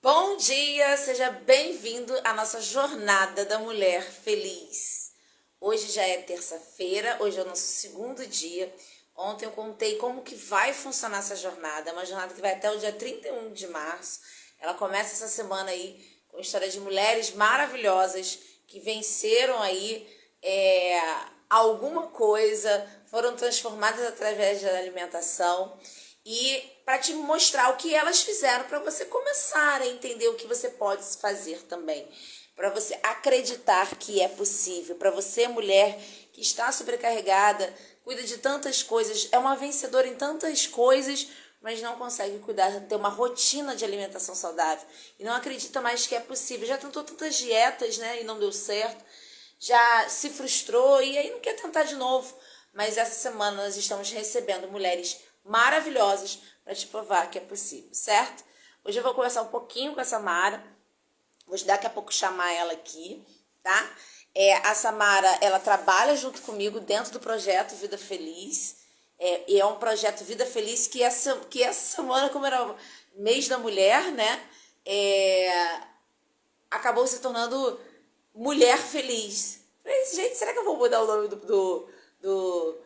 Bom dia, seja bem-vindo à nossa jornada da mulher feliz. Hoje já é terça-feira, hoje é o nosso segundo dia. Ontem eu contei como que vai funcionar essa jornada, uma jornada que vai até o dia 31 de março. Ela começa essa semana aí com história de mulheres maravilhosas que venceram aí alguma coisa, foram transformadas através da alimentação e para te mostrar o que elas fizeram para você começar a entender o que você pode fazer também, para você acreditar que é possível, para você mulher que está sobrecarregada, cuida de tantas coisas, é uma vencedora em tantas coisas, mas não consegue cuidar, ter uma rotina de alimentação saudável e não acredita mais que é possível. Já tentou tantas dietas, né, e não deu certo, já se frustrou e aí não quer tentar de novo. Mas essa semana nós estamos recebendo mulheres maravilhosas para te provar que é possível, certo? Hoje eu vou conversar um pouquinho com a Samara, vou daqui a pouco chamar ela aqui, tá? A Samara, ela trabalha junto comigo dentro do projeto Vida Feliz, e é um projeto Vida Feliz que essa semana, como era mês da mulher, né, acabou se tornando Mulher Feliz. Falei, gente, será que eu vou mudar o nome do...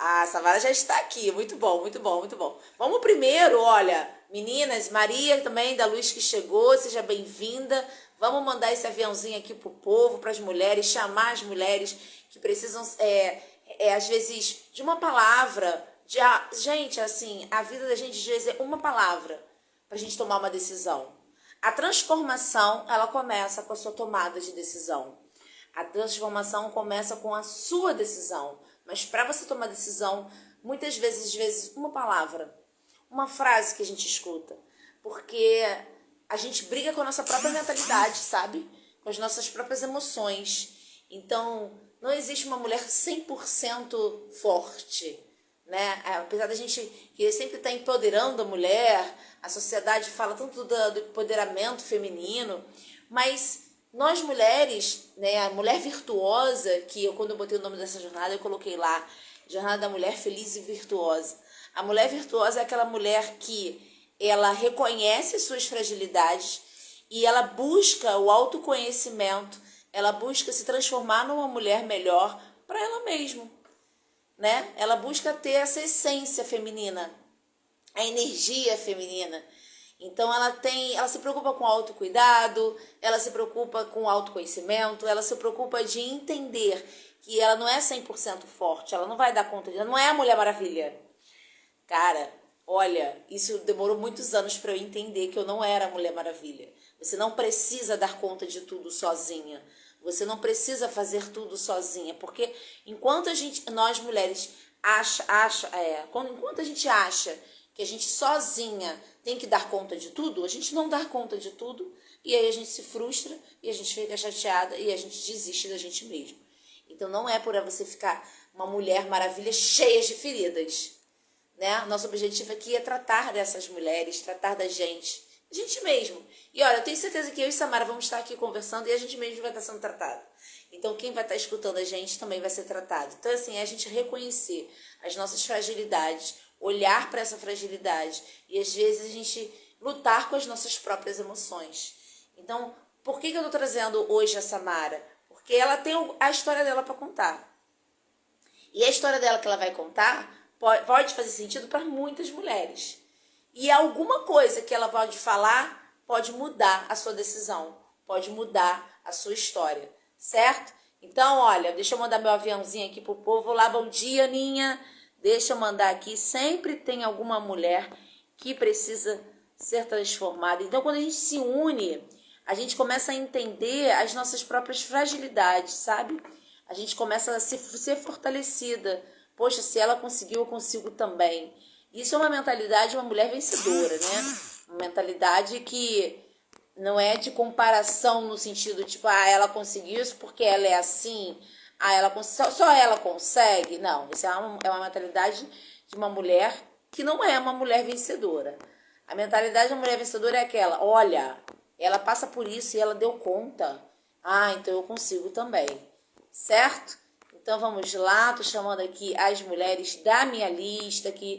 A Samara já está aqui, muito bom, muito bom, muito bom. Vamos primeiro, olha, meninas, Maria também, da Luz que chegou, seja bem-vinda. Vamos mandar esse aviãozinho aqui pro povo, para as mulheres, chamar as mulheres que precisam, às vezes, de uma palavra. Gente, assim, a vida da gente, às vezes, é uma palavra pra gente tomar uma decisão. A transformação, ela começa com a sua tomada de decisão. A transformação começa com a sua decisão. Mas para você tomar decisão, muitas vezes, às vezes, uma palavra, uma frase que a gente escuta. Porque a gente briga com a nossa própria mentalidade, sabe? Com as nossas próprias emoções. Então, não existe uma mulher 100% forte, né? Apesar da gente querer sempre estar empoderando a mulher, a sociedade fala tanto do empoderamento feminino, mas nós mulheres, né, a mulher virtuosa, quando eu botei o nome dessa jornada, eu coloquei lá, Jornada da Mulher Feliz e Virtuosa. A mulher virtuosa é aquela mulher que ela reconhece as suas fragilidades e ela busca o autoconhecimento, ela busca se transformar numa mulher melhor para ela mesma, né? Ela busca ter essa essência feminina, a energia feminina. Então ela se preocupa com o autocuidado, ela se preocupa com o autoconhecimento, ela se preocupa de entender que ela não é 100% forte, ela não vai dar conta ela não é a Mulher Maravilha. Cara, olha, isso demorou muitos anos para eu entender que eu não era a Mulher Maravilha. Você não precisa dar conta de tudo sozinha. Você não precisa fazer tudo sozinha, porque enquanto nós mulheres enquanto a gente acha que a gente sozinha tem que dar conta de tudo, a gente não dá conta de tudo e aí a gente se frustra e a gente fica chateada e a gente desiste da gente mesmo. Então não é por você ficar uma mulher maravilha cheia de feridas, né? Nosso objetivo aqui é tratar dessas mulheres, tratar da gente mesmo. E olha, eu tenho certeza que eu e Samara vamos estar aqui conversando e a gente mesmo vai estar sendo tratado. Então quem vai estar escutando a gente também vai ser tratado. Então assim, é a gente reconhecer as nossas fragilidades, olhar para essa fragilidade e às vezes a gente lutar com as nossas próprias emoções. Então, por que eu estou trazendo hoje a Samara? Porque ela tem a história dela para contar. E a história dela que ela vai contar pode fazer sentido para muitas mulheres. E alguma coisa que ela pode falar pode mudar a sua decisão, pode mudar a sua história, certo? Então, olha, deixa eu mandar meu aviãozinho aqui pro povo. Olá, bom dia, Aninha. Deixa eu mandar aqui. Sempre tem alguma mulher que precisa ser transformada. Então, quando a gente se une, a gente começa a entender as nossas próprias fragilidades, sabe? A gente começa a ser fortalecida. Poxa, se ela conseguiu, eu consigo também. Isso é uma mentalidade de uma mulher vencedora, né? Uma mentalidade que não é de comparação no sentido, tipo, ela conseguiu isso porque ela é assim, só ela consegue. Não, isso é uma mentalidade de uma mulher que não é uma mulher vencedora. A mentalidade da mulher vencedora é aquela, olha, ela passa por isso e ela deu conta. Então eu consigo também, certo? Então vamos lá, tô chamando aqui as mulheres da minha lista que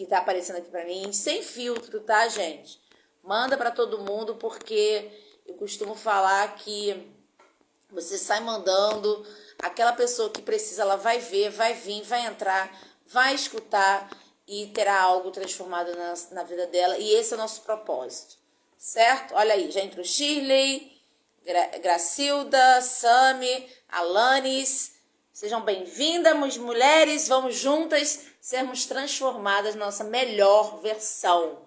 tá aparecendo aqui pra mim, sem filtro, tá, gente? Manda para todo mundo, porque eu costumo falar que você sai mandando, aquela pessoa que precisa, ela vai ver, vai vir, vai entrar, vai escutar e terá algo transformado na vida dela. E esse é o nosso propósito, certo? Olha aí, já entrou Shirley, Gracilda, Sami, Alanis. Sejam bem-vindas, mulheres. Vamos juntas sermos transformadas na nossa melhor versão,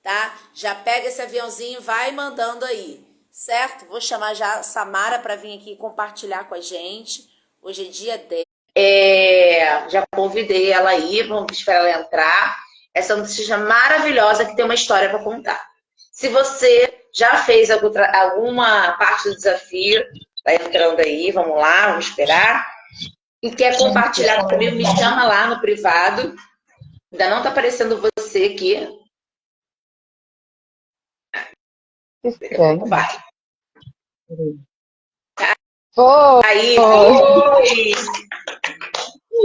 tá? Já pega esse aviãozinho e vai mandando aí, certo? Vou chamar já a Samara para vir aqui compartilhar com a gente. Hoje é dia 10. Já convidei ela aí, vamos esperar ela entrar. Essa notícia maravilhosa que tem uma história para contar. Se você já fez alguma parte do desafio, tá entrando aí, vamos lá, vamos esperar. E quer compartilhar comigo, me chama lá no privado. Ainda não tá aparecendo você aqui. Vai. Aí, oi!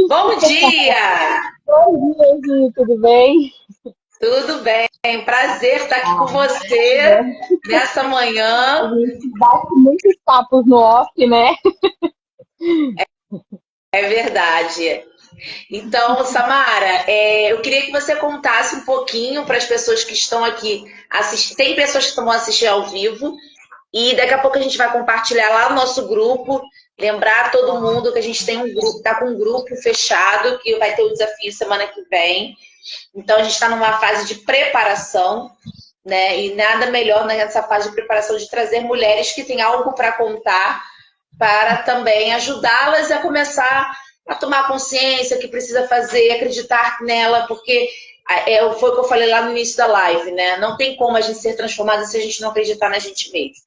Bom dia! Bom dia, Gi, tudo bem? Tudo bem, prazer estar aqui com você nessa manhã. A gente bate muitos papos no off, né? É verdade. Então, Samara, eu queria que você contasse um pouquinho para as pessoas que estão aqui assistindo. Tem pessoas que estão assistindo ao vivo e daqui a pouco a gente vai compartilhar lá no nosso grupo. Lembrar todo mundo que a gente tem um grupo, está com um grupo fechado, que vai ter o desafio semana que vem. Então, a gente está numa fase de preparação, né? E nada melhor nessa fase de preparação de trazer mulheres que têm algo para contar, para também ajudá-las a começar a tomar consciência que precisa fazer, acreditar nela, porque foi o que eu falei lá no início da live, né? Não tem como a gente ser transformada se a gente não acreditar na gente mesma.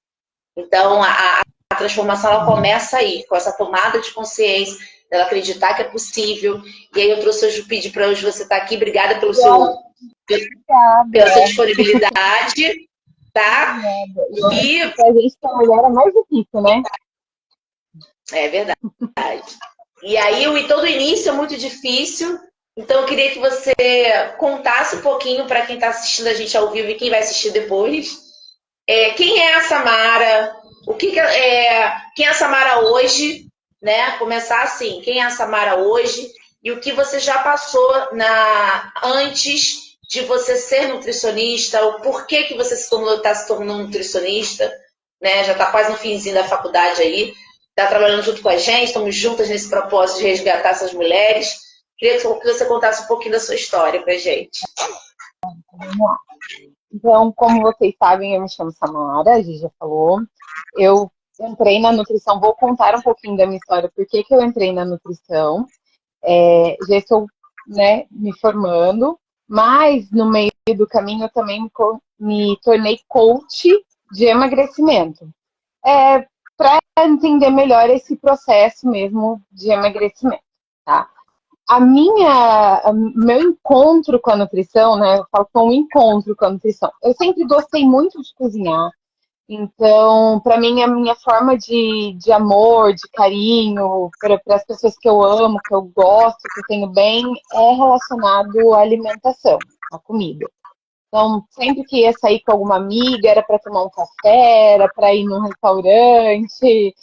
Então, a transformação ela começa aí, com essa tomada de consciência, dela acreditar que é possível. E aí eu trouxe hoje, pedi para hoje você estar aqui. Obrigada pela sua disponibilidade, tá? E a gente que é mulher é mais difícil, né? É verdade. E aí, todo início é muito difícil. Então, eu queria que você contasse um pouquinho para quem está assistindo a gente ao vivo e quem vai assistir depois. Quem é a Samara? Quem é a Samara hoje? Né? Começar assim, quem é a Samara hoje? E o que você já passou antes de você ser nutricionista? O porquê que você está se tornando nutricionista? Né? Já está quase no finzinho da faculdade aí. Está trabalhando junto com a gente, estamos juntas nesse propósito de resgatar essas mulheres. Queria que você contasse um pouquinho da sua história para a gente. Então, como vocês sabem, eu me chamo Samara, a gente já falou. Eu entrei na nutrição, vou contar um pouquinho da minha história, por que eu entrei na nutrição. Já estou, né, me formando, mas no meio do caminho eu também me tornei coach de emagrecimento. Para entender melhor esse processo mesmo de emagrecimento, tá? Meu encontro com a nutrição, né? Eu falo que é um encontro com a nutrição. Eu sempre gostei muito de cozinhar. Então, para mim, a minha forma de amor, de carinho, para as pessoas que eu amo, que eu gosto, que eu tenho bem, é relacionado à alimentação, à comida. Então, sempre que ia sair com alguma amiga, era para tomar um café, era para ir num restaurante.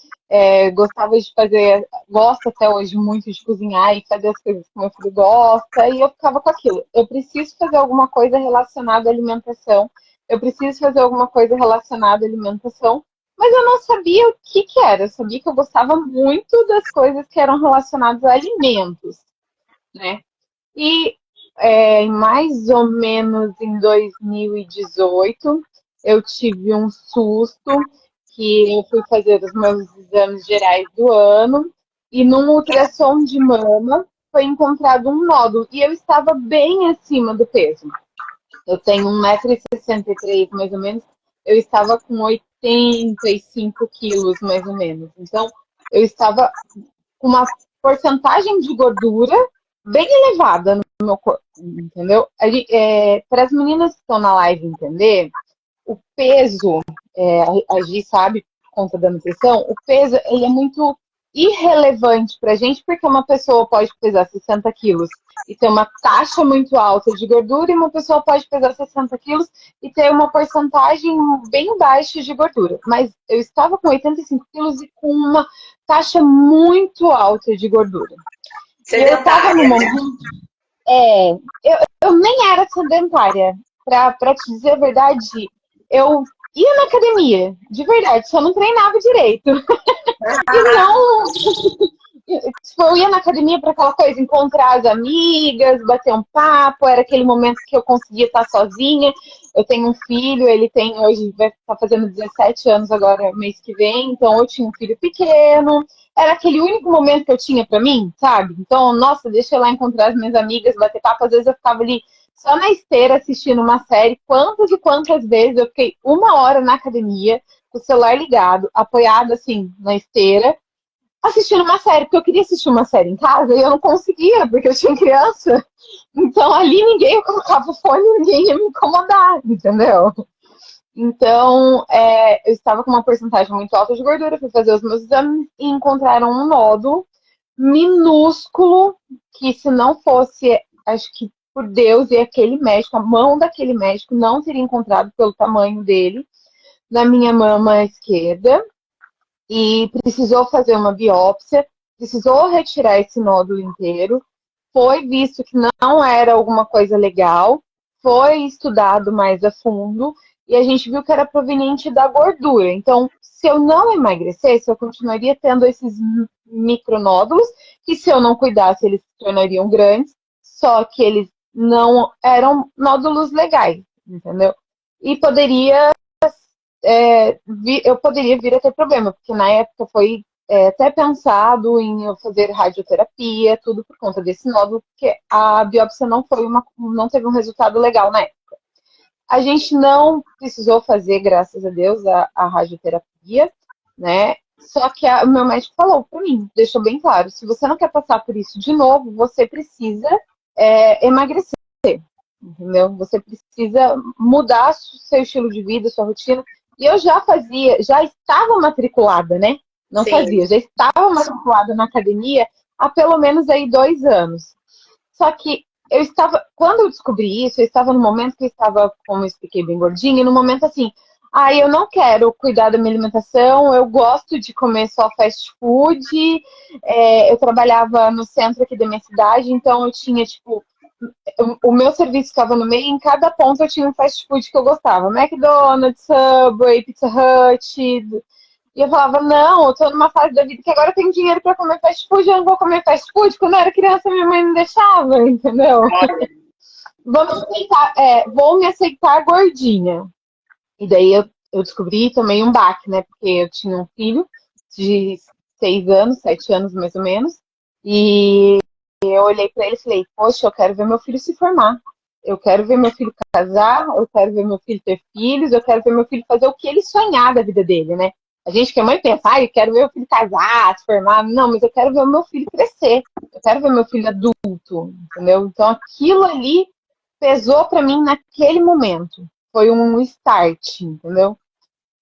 Gostava de fazer, gosto até hoje muito de cozinhar e fazer as coisas que meu filho gosta, e eu ficava com aquilo. Eu preciso fazer alguma coisa relacionada à alimentação, eu preciso fazer alguma coisa relacionada à alimentação, mas eu não sabia o que era. Eu sabia que eu gostava muito das coisas que eram relacionadas a alimentos, né? E mais ou menos em 2018, eu tive um susto que eu fui fazer os meus exames gerais do ano e num ultrassom de mama foi encontrado um nódulo e eu estava bem acima do peso. Eu tenho 1,63 m mais ou menos, eu estava com 85 quilos mais ou menos. Então, eu estava com uma porcentagem de gordura bem elevada no meu corpo, entendeu? Para as meninas que estão na live entender, o peso, a Gi sabe, por conta da nutrição, o peso ele é muito irrelevante pra gente, porque uma pessoa pode pesar 60 quilos e ter uma taxa muito alta de gordura, e uma pessoa pode pesar 60 quilos e ter uma porcentagem bem baixa de gordura. Mas eu estava com 85 quilos e com uma taxa muito alta de gordura. E eu estava no Sedentária, né? momento. É, eu nem era sedentária. Pra te dizer a verdade, eu ia na academia, de verdade, só não treinava direito. E não. Tipo, eu ia na academia para aquela coisa, encontrar as amigas, bater um papo, era aquele momento que eu conseguia estar sozinha. Eu tenho um filho, ele tem hoje, vai estar fazendo 17 anos agora, mês que vem, então eu tinha um filho pequeno. Era aquele único momento que eu tinha para mim, sabe? Então, nossa, deixa eu lá encontrar as minhas amigas, bater papo. Às vezes eu ficava ali só na esteira assistindo uma série. Quantas e quantas vezes eu fiquei 1 hora na academia, com o celular ligado, apoiado assim na esteira, assistindo uma série, porque eu queria assistir uma série em casa e eu não conseguia, porque eu tinha criança. Então ali ninguém ia colocar o fone, ninguém ia me incomodar, entendeu? Então, eu estava com uma porcentagem muito alta de gordura, fui fazer os meus exames e encontraram um nódulo minúsculo, que se não fosse, acho que por Deus e aquele médico, a mão daquele médico não teria encontrado pelo tamanho dele, na minha mama esquerda, e precisou fazer uma biópsia, precisou retirar esse nódulo inteiro, foi visto que não era alguma coisa legal, foi estudado mais a fundo e a gente viu que era proveniente da gordura. Então, se eu não emagrecesse, eu continuaria tendo esses micronódulos, que se eu não cuidasse, eles se tornariam grandes, só que eles não eram nódulos legais, entendeu? E eu poderia vir a ter problema, porque na época foi até pensado em eu fazer radioterapia, tudo por conta desse nódulo, porque a biópsia não teve um resultado legal na época. A gente não precisou fazer, graças a Deus, a radioterapia, né? Só que o meu médico falou para mim, deixou bem claro, se você não quer passar por isso de novo, você precisa emagrecer, entendeu? Você precisa mudar seu estilo de vida, sua rotina. E eu já estava matriculada, né? Não Sim. fazia, já estava matriculada na academia há pelo menos aí 2 anos. Só que quando eu descobri isso, eu estava no momento que eu estava, como eu expliquei, bem gordinha, e no momento assim, eu não quero cuidar da minha alimentação, eu gosto de comer só fast food, eu trabalhava no centro aqui da minha cidade, então eu tinha, tipo, o meu serviço ficava no meio, e em cada ponto eu tinha um fast food que eu gostava. McDonald's, Subway, Pizza Hut. E eu falava, não, eu tô numa fase da vida que agora eu tenho dinheiro pra comer fast food, eu não vou comer fast food. Quando eu era criança, minha mãe não deixava, entendeu? Vou me aceitar gordinha. E daí eu descobri também um baque, né? Porque eu tinha um filho de 6 anos, 7 anos mais ou menos. E eu olhei pra ele e falei, poxa, eu quero ver meu filho se formar. Eu quero ver meu filho casar, eu quero ver meu filho ter filhos, eu quero ver meu filho fazer o que ele sonhar da vida dele, né? A gente que é mãe pensa, eu quero ver meu filho casar, se formar. Não, mas eu quero ver o meu filho crescer. Eu quero ver meu filho adulto, entendeu? Então aquilo ali pesou pra mim naquele momento. Foi um start, entendeu?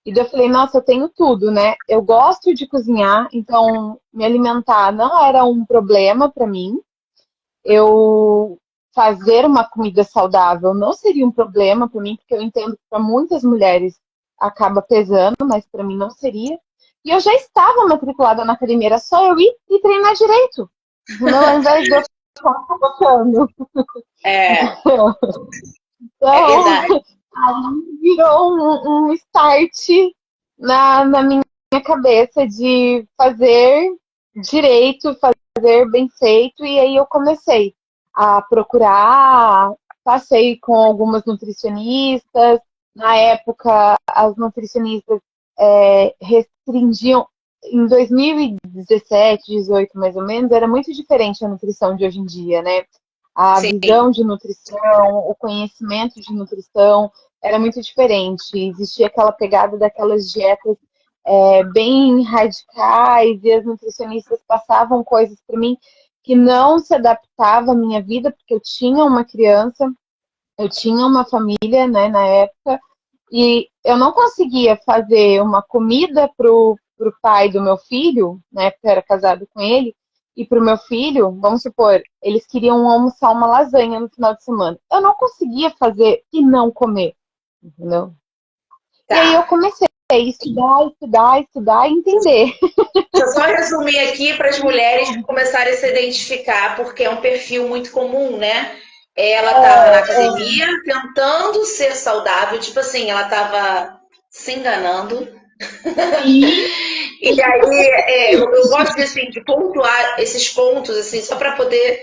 E daí eu falei, nossa, eu tenho tudo, né? Eu gosto de cozinhar, então me alimentar não era um problema pra mim. Eu fazer uma comida saudável não seria um problema para mim, porque eu entendo que para muitas mulheres acaba pesando, mas para mim não seria. E eu já estava matriculada na academia, era só eu ir e treinar direito. Não, ao invés de eu ficar colocando. É, é Então, verdade. aí virou um start na minha cabeça de fazer direito, fazer bem feito, e aí eu comecei a procurar, passei com algumas nutricionistas. Na época, as nutricionistas restringiam, em 2017, 18 mais ou menos, era muito diferente a nutrição de hoje em dia, né? A Sim. visão de nutrição, o conhecimento de nutrição era muito diferente. Existia aquela pegada daquelas dietas bem radicais, e as nutricionistas passavam coisas para mim que não se adaptava à minha vida, porque eu tinha uma criança, eu tinha uma família, né, na época, e eu não conseguia fazer uma comida pro pai do meu filho, na época eu era casado com ele, e pro meu filho, vamos supor, eles queriam almoçar uma lasanha no final de semana. Eu não conseguia fazer e não comer, entendeu? E aí eu Tá. comecei a estudar e entender. Deixa eu só resumir aqui para as mulheres começarem a se identificar, porque é um perfil muito comum, né? Ela estava na academia tentando ser saudável, tipo assim, ela estava se enganando. Sim, E aí, eu gosto assim, de pontuar esses pontos, assim, só para poder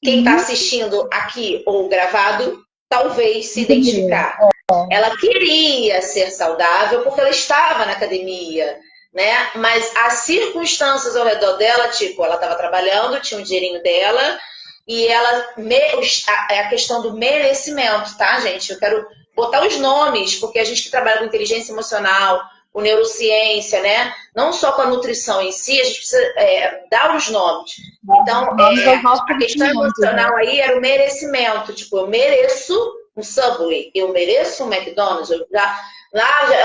quem está sim, assistindo aqui ou gravado, talvez se entendeu? identificar. Ela queria ser saudável porque ela estava na academia, né? Mas as circunstâncias ao redor dela, tipo, ela estava trabalhando, tinha um dinheirinho dela, e é a questão do merecimento, tá, gente? Eu quero botar os nomes, porque a gente que trabalha com inteligência emocional, com neurociência, né? Não só com a nutrição em si, a gente precisa dar os nomes. Então, Nomes aos nossos a questão conhecimentos, né? emocional aí era o merecimento. Tipo, eu mereço um Subway, eu mereço um McDonald's.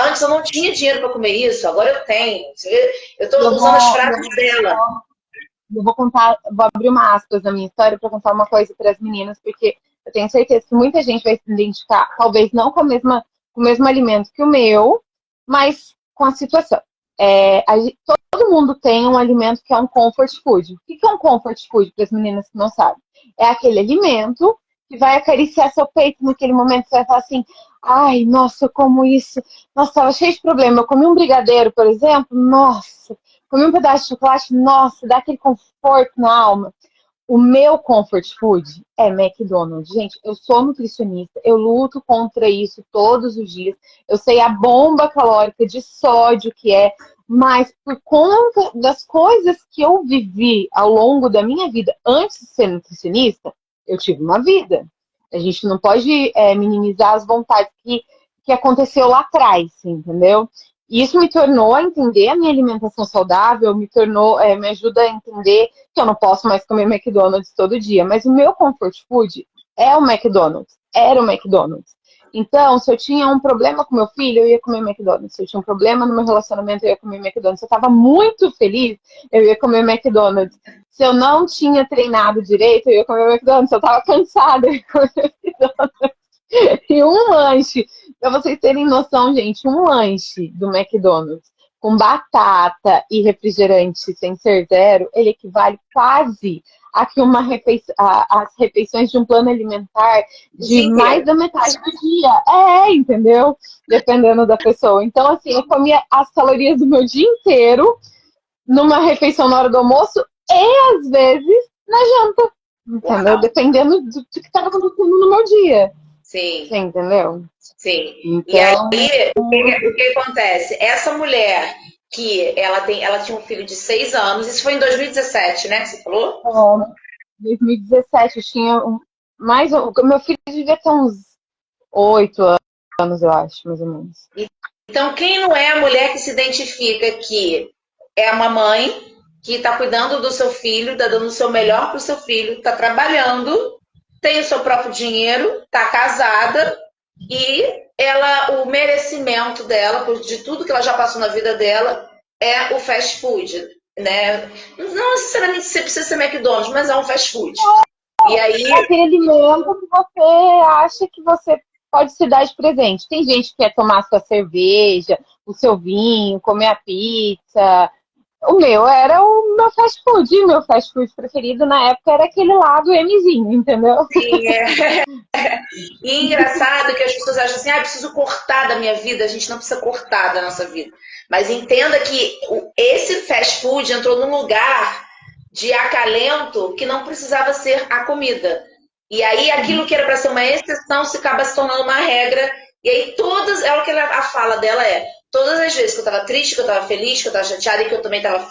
Antes eu não tinha dinheiro para comer isso, agora eu tenho. Você vê? Eu Eu estou usando as vou, frases dela. eu vou contar, vou abrir uma aspas na minha história para contar uma coisa para as meninas, porque eu tenho certeza que muita gente vai se identificar, talvez não com o mesmo alimento que o meu, mas com a situação. Todo mundo tem um alimento que é um comfort food. O que é um comfort food para as meninas que não sabem? É aquele alimento que vai acariciar seu peito naquele momento, você vai falar assim, ai, nossa, eu como isso, nossa, estava cheio de problema. Eu comi um brigadeiro, por exemplo, nossa, comi um pedaço de chocolate, nossa, dá aquele conforto na alma. O meu comfort food é McDonald's. Gente, eu sou nutricionista, eu luto contra isso todos os dias. Eu sei a bomba calórica de sódio que é, mas por conta das coisas que eu vivi ao longo da minha vida antes de ser nutricionista, eu tive uma vida. A gente não pode minimizar as vontades que aconteceu lá atrás, entendeu? E isso me tornou a entender a minha alimentação saudável, me ajuda a entender que eu não posso mais comer McDonald's todo dia, mas o meu comfort food é o McDonald's, era o McDonald's. Então, se eu tinha um problema com meu filho, eu ia comer McDonald's. Se eu tinha um problema no meu relacionamento, eu ia comer McDonald's. Se eu estava muito feliz, eu ia comer McDonald's. Se eu não tinha treinado direito, eu ia comer McDonald's. Se eu estava cansada, eu ia comer McDonald's. E um lanche, para vocês terem noção, gente, um lanche do McDonald's com batata e refrigerante sem ser zero, ele equivale quase a que as refeições de um plano alimentar O dia de mais inteiro. da metade do dia. Entendeu? Dependendo da pessoa. Então, assim, eu comia as calorias do meu dia inteiro numa refeição na hora do almoço e, às vezes, na janta. Entendeu? Uau. Dependendo do que estava acontecendo no meu dia. Você Sim, entendeu? sim. E aí, Então, o que acontece? Essa mulher que ela tinha um filho de 6 anos, isso foi em 2017, né? Que você falou? em 2017 eu tinha meu filho devia ter uns 8 anos, eu acho, mais ou menos. Então, quem não é a mulher que se identifica que é uma mãe que está cuidando do seu filho, está dando o seu melhor para o seu filho, está trabalhando, tem o seu próprio dinheiro, está casada e o merecimento dela, de tudo que ela já passou na vida dela, é o fast food, né? Não necessariamente você precisa ser McDonald's, mas é um fast food. E aí, É aquele alimento que você acha que você pode se dar de presente. Tem gente que quer tomar a sua cerveja, o seu vinho, comer a pizza. O meu era o meu fast food. O meu fast food preferido na época era aquele lá do Mzinho, entendeu? sim, E é engraçado que as pessoas acham assim, preciso cortar da minha vida. A gente não precisa cortar da nossa vida. Mas entenda que esse fast food entrou num lugar de acalento que não precisava ser a comida. E aí aquilo que era para ser uma exceção se acaba se tornando uma regra. E aí é o que a fala dela todas as vezes que eu estava triste, que eu estava feliz, que eu estava chateada e que eu também estava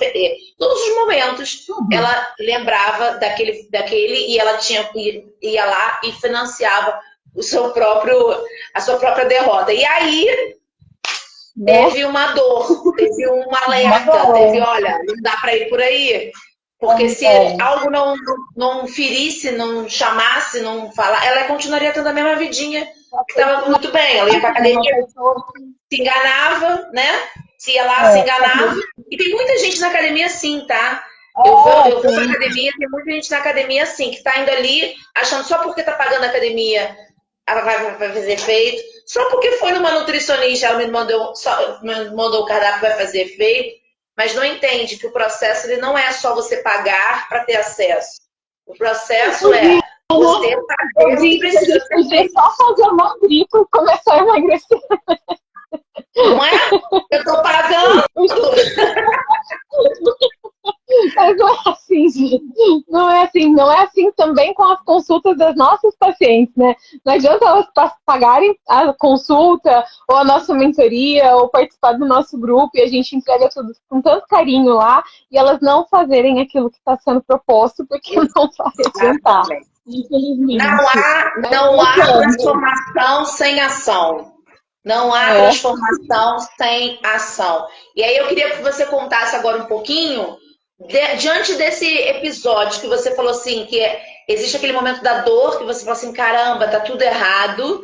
todos os momentos ela lembrava daquele e ela ia lá e financiava a sua própria derrota. E aí teve uma dor, teve um alerta, teve, olha, não dá para ir por aí. Porque se algo não ferisse, não chamasse, não falar, ela continuaria tendo a mesma vidinha, que estava muito bem. Ela ia para academia, se enganava, né? Se ia lá, se enganava, E tem muita gente na academia assim, tá? Eu vou pra academia, tem muita gente na academia assim, que tá indo ali achando só porque tá pagando a academia ela vai fazer efeito. Só porque foi numa nutricionista, ela me mandou o cardápio, vai fazer efeito. Mas não entende que o processo ele não é só você pagar para ter acesso. O processo é você fazer o que precisa ser podia feito. só fazer uma gripe e começar a emagrecer. Não é? Eu tô pagando. Mas não é assim, gente. Não é assim. Não é assim também com as consultas das nossas pacientes, né? Não adianta elas pagarem a consulta ou a nossa mentoria ou participar do nosso grupo e a gente entrega tudo com tanto carinho lá e elas não fazerem aquilo que está sendo proposto porque não vai adiantar. Infelizmente. Não há transformação sem ação. Não há transformação sem ação. E aí eu queria que você contasse agora um pouquinho, diante desse episódio que você falou assim, que existe aquele momento da dor, que você falou assim, caramba, tá tudo errado.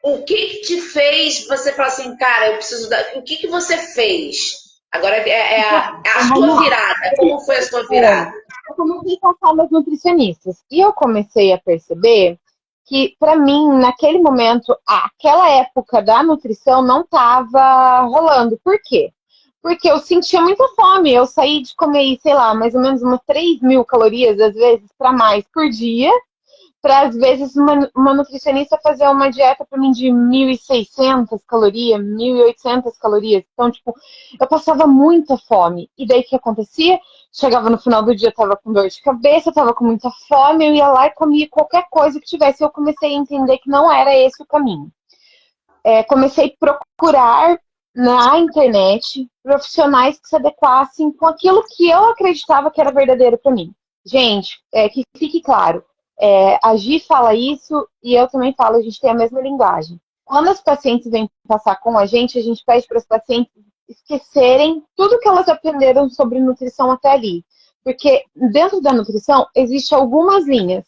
O que te fez você falar assim, cara, eu preciso o que você fez? Agora a sua virada. Como foi a sua virada? Eu comecei a passar nas nutricionistas. E eu comecei a perceber que, para mim, naquele momento, aquela época da nutrição não estava rolando. Por quê? Porque eu sentia muita fome. Eu saí de comer, sei lá, mais ou menos umas 3.000 calorias, às vezes, para mais por dia. Para, às vezes, uma nutricionista fazer uma dieta para mim de 1.600 calorias, 1.800 calorias. Então, tipo, eu passava muita fome. E daí, o que acontecia? Chegava no final do dia, eu tava com dor de cabeça, eu tava com muita fome, eu ia lá e comia qualquer coisa que tivesse. Eu comecei a entender que não era esse o caminho. Comecei a procurar na internet profissionais que se adequassem com aquilo que eu acreditava que era verdadeiro para mim. Gente, que fique claro, a Gi fala isso e eu também falo, a gente tem a mesma linguagem. Quando as pacientes vêm passar com a gente pede para as pacientes esquecerem tudo que elas aprenderam sobre nutrição até ali. Porque dentro da nutrição existem algumas linhas.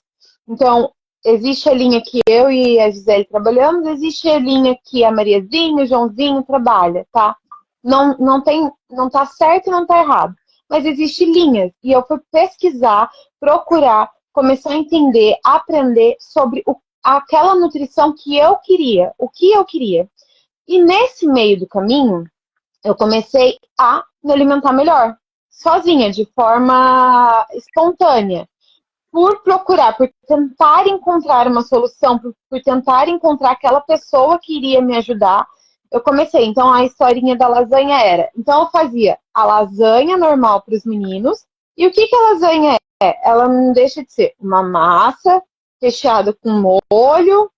Então, existe a linha que eu e a Gisele trabalhamos, existe a linha que a Mariazinha, o Joãozinho trabalha, tá? Não tá certo e não tá errado. Mas existem linhas. E eu fui pesquisar, procurar, começar a entender, aprender sobre aquela nutrição que eu queria, o que eu queria. E nesse meio do caminho, eu comecei a me alimentar melhor, sozinha, de forma espontânea. Por procurar, por tentar encontrar uma solução, por tentar encontrar aquela pessoa que iria me ajudar, eu comecei. Então, a historinha da lasanha era... Então, eu fazia a lasanha normal para os meninos. E o que a lasanha é? Ela não deixa de ser uma massa recheada com molho,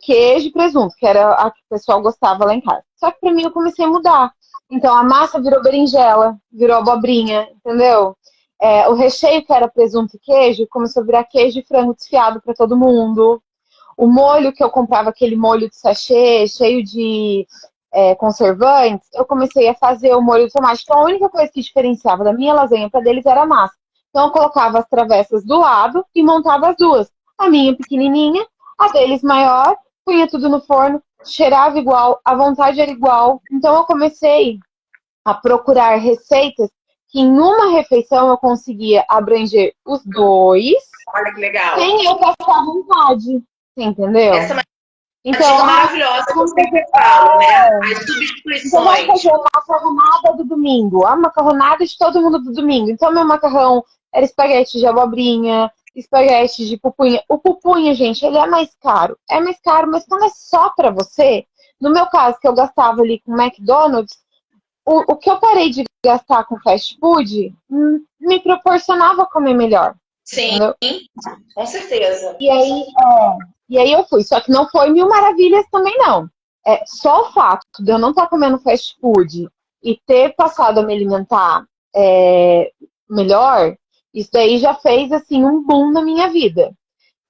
queijo e presunto, que era a que o pessoal gostava lá em casa. Só que para mim eu comecei a mudar. Então a massa virou berinjela, virou abobrinha, entendeu? O recheio, que era presunto e queijo, começou a virar queijo e frango desfiado para todo mundo. O molho que eu comprava, aquele molho de sachê, cheio de conservantes, eu comecei a fazer o molho de tomate. Então a única coisa que diferenciava da minha lasanha para deles era a massa. Então eu colocava as travessas do lado e montava as duas. A minha pequenininha, a deles maior, punha tudo no forno, cheirava igual, a vontade era igual. Então eu comecei a procurar receitas que em uma refeição eu conseguia abranger os dois. Olha que legal. Sem eu passar vontade. Você entendeu? Essa é uma dica maravilhosa que eu sempre falo, né? As substituições. Então vamos fazer uma macarronada do domingo. A macarronada de todo mundo do domingo. Então meu macarrão era espaguete de abobrinha, espaguete de pupunha. O pupunha, gente, ele é mais caro. É mais caro, mas quando é só pra você, no meu caso, que eu gastava ali com McDonald's, o que eu parei de gastar com fast food me proporcionava comer melhor. Sim, entendeu? Com certeza. E aí eu fui. Só que não foi mil maravilhas também, não. Só o fato de eu não estar comendo fast food e ter passado a me alimentar melhor, isso daí já fez assim um boom na minha vida.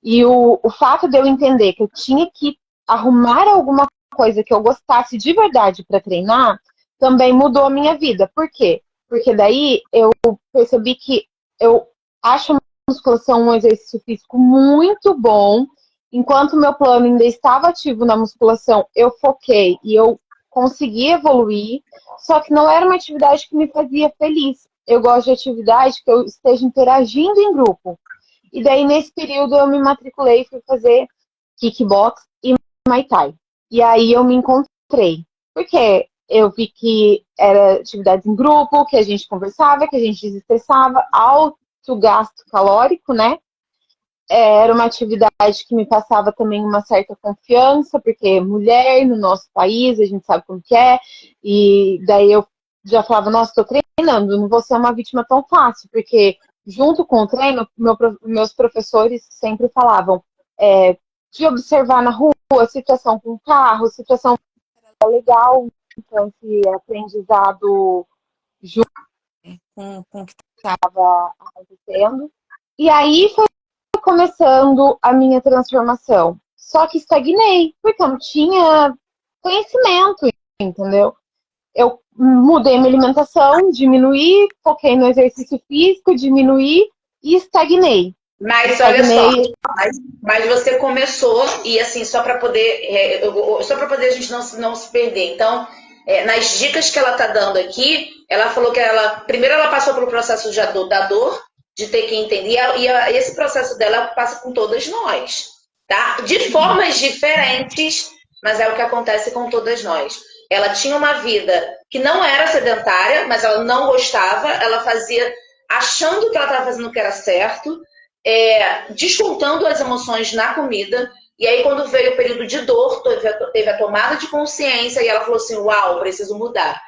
E o fato de eu entender que eu tinha que arrumar alguma coisa que eu gostasse de verdade para treinar, também mudou a minha vida. Por quê? Porque daí eu percebi que eu acho a musculação um exercício físico muito bom. Enquanto o meu plano ainda estava ativo na musculação, eu foquei e eu consegui evoluir, só que não era uma atividade que me fazia feliz. Eu gosto de atividade que eu esteja interagindo em grupo. E daí, nesse período, eu me matriculei e fui fazer kickbox e Muay Thai. E aí eu me encontrei. Porque eu vi que era atividades em grupo, que a gente conversava, que a gente desestressava, alto gasto calórico, né? Era uma atividade que me passava também uma certa confiança, porque mulher no nosso país, a gente sabe como que é, e daí eu já falava, nossa, estou treinando, não vou ser uma vítima tão fácil, porque junto com o treino, meus professores sempre falavam de observar na rua, situação com carro, situação legal, então esse aprendizado junto com o que estava acontecendo. E aí foi começando a minha transformação. Só que estagnei, porque eu não tinha conhecimento, entendeu? Eu mudei minha alimentação, diminuí, foquei no exercício físico, diminuí e estagnei. Mas olha só, mas você começou, e assim, só para poder a gente não se perder. Então, nas dicas que ela está dando aqui, ela falou que primeiro ela passou pelo processo da dor, de ter que entender, e esse processo dela passa com todas nós, tá? De formas diferentes, mas é o que acontece com todas nós. Ela tinha uma vida que não era sedentária, mas ela não gostava, ela fazia achando que ela estava fazendo o que era certo, descontando as emoções na comida, e aí quando veio o período de dor, teve a tomada de consciência, e ela falou assim, uau, preciso mudar.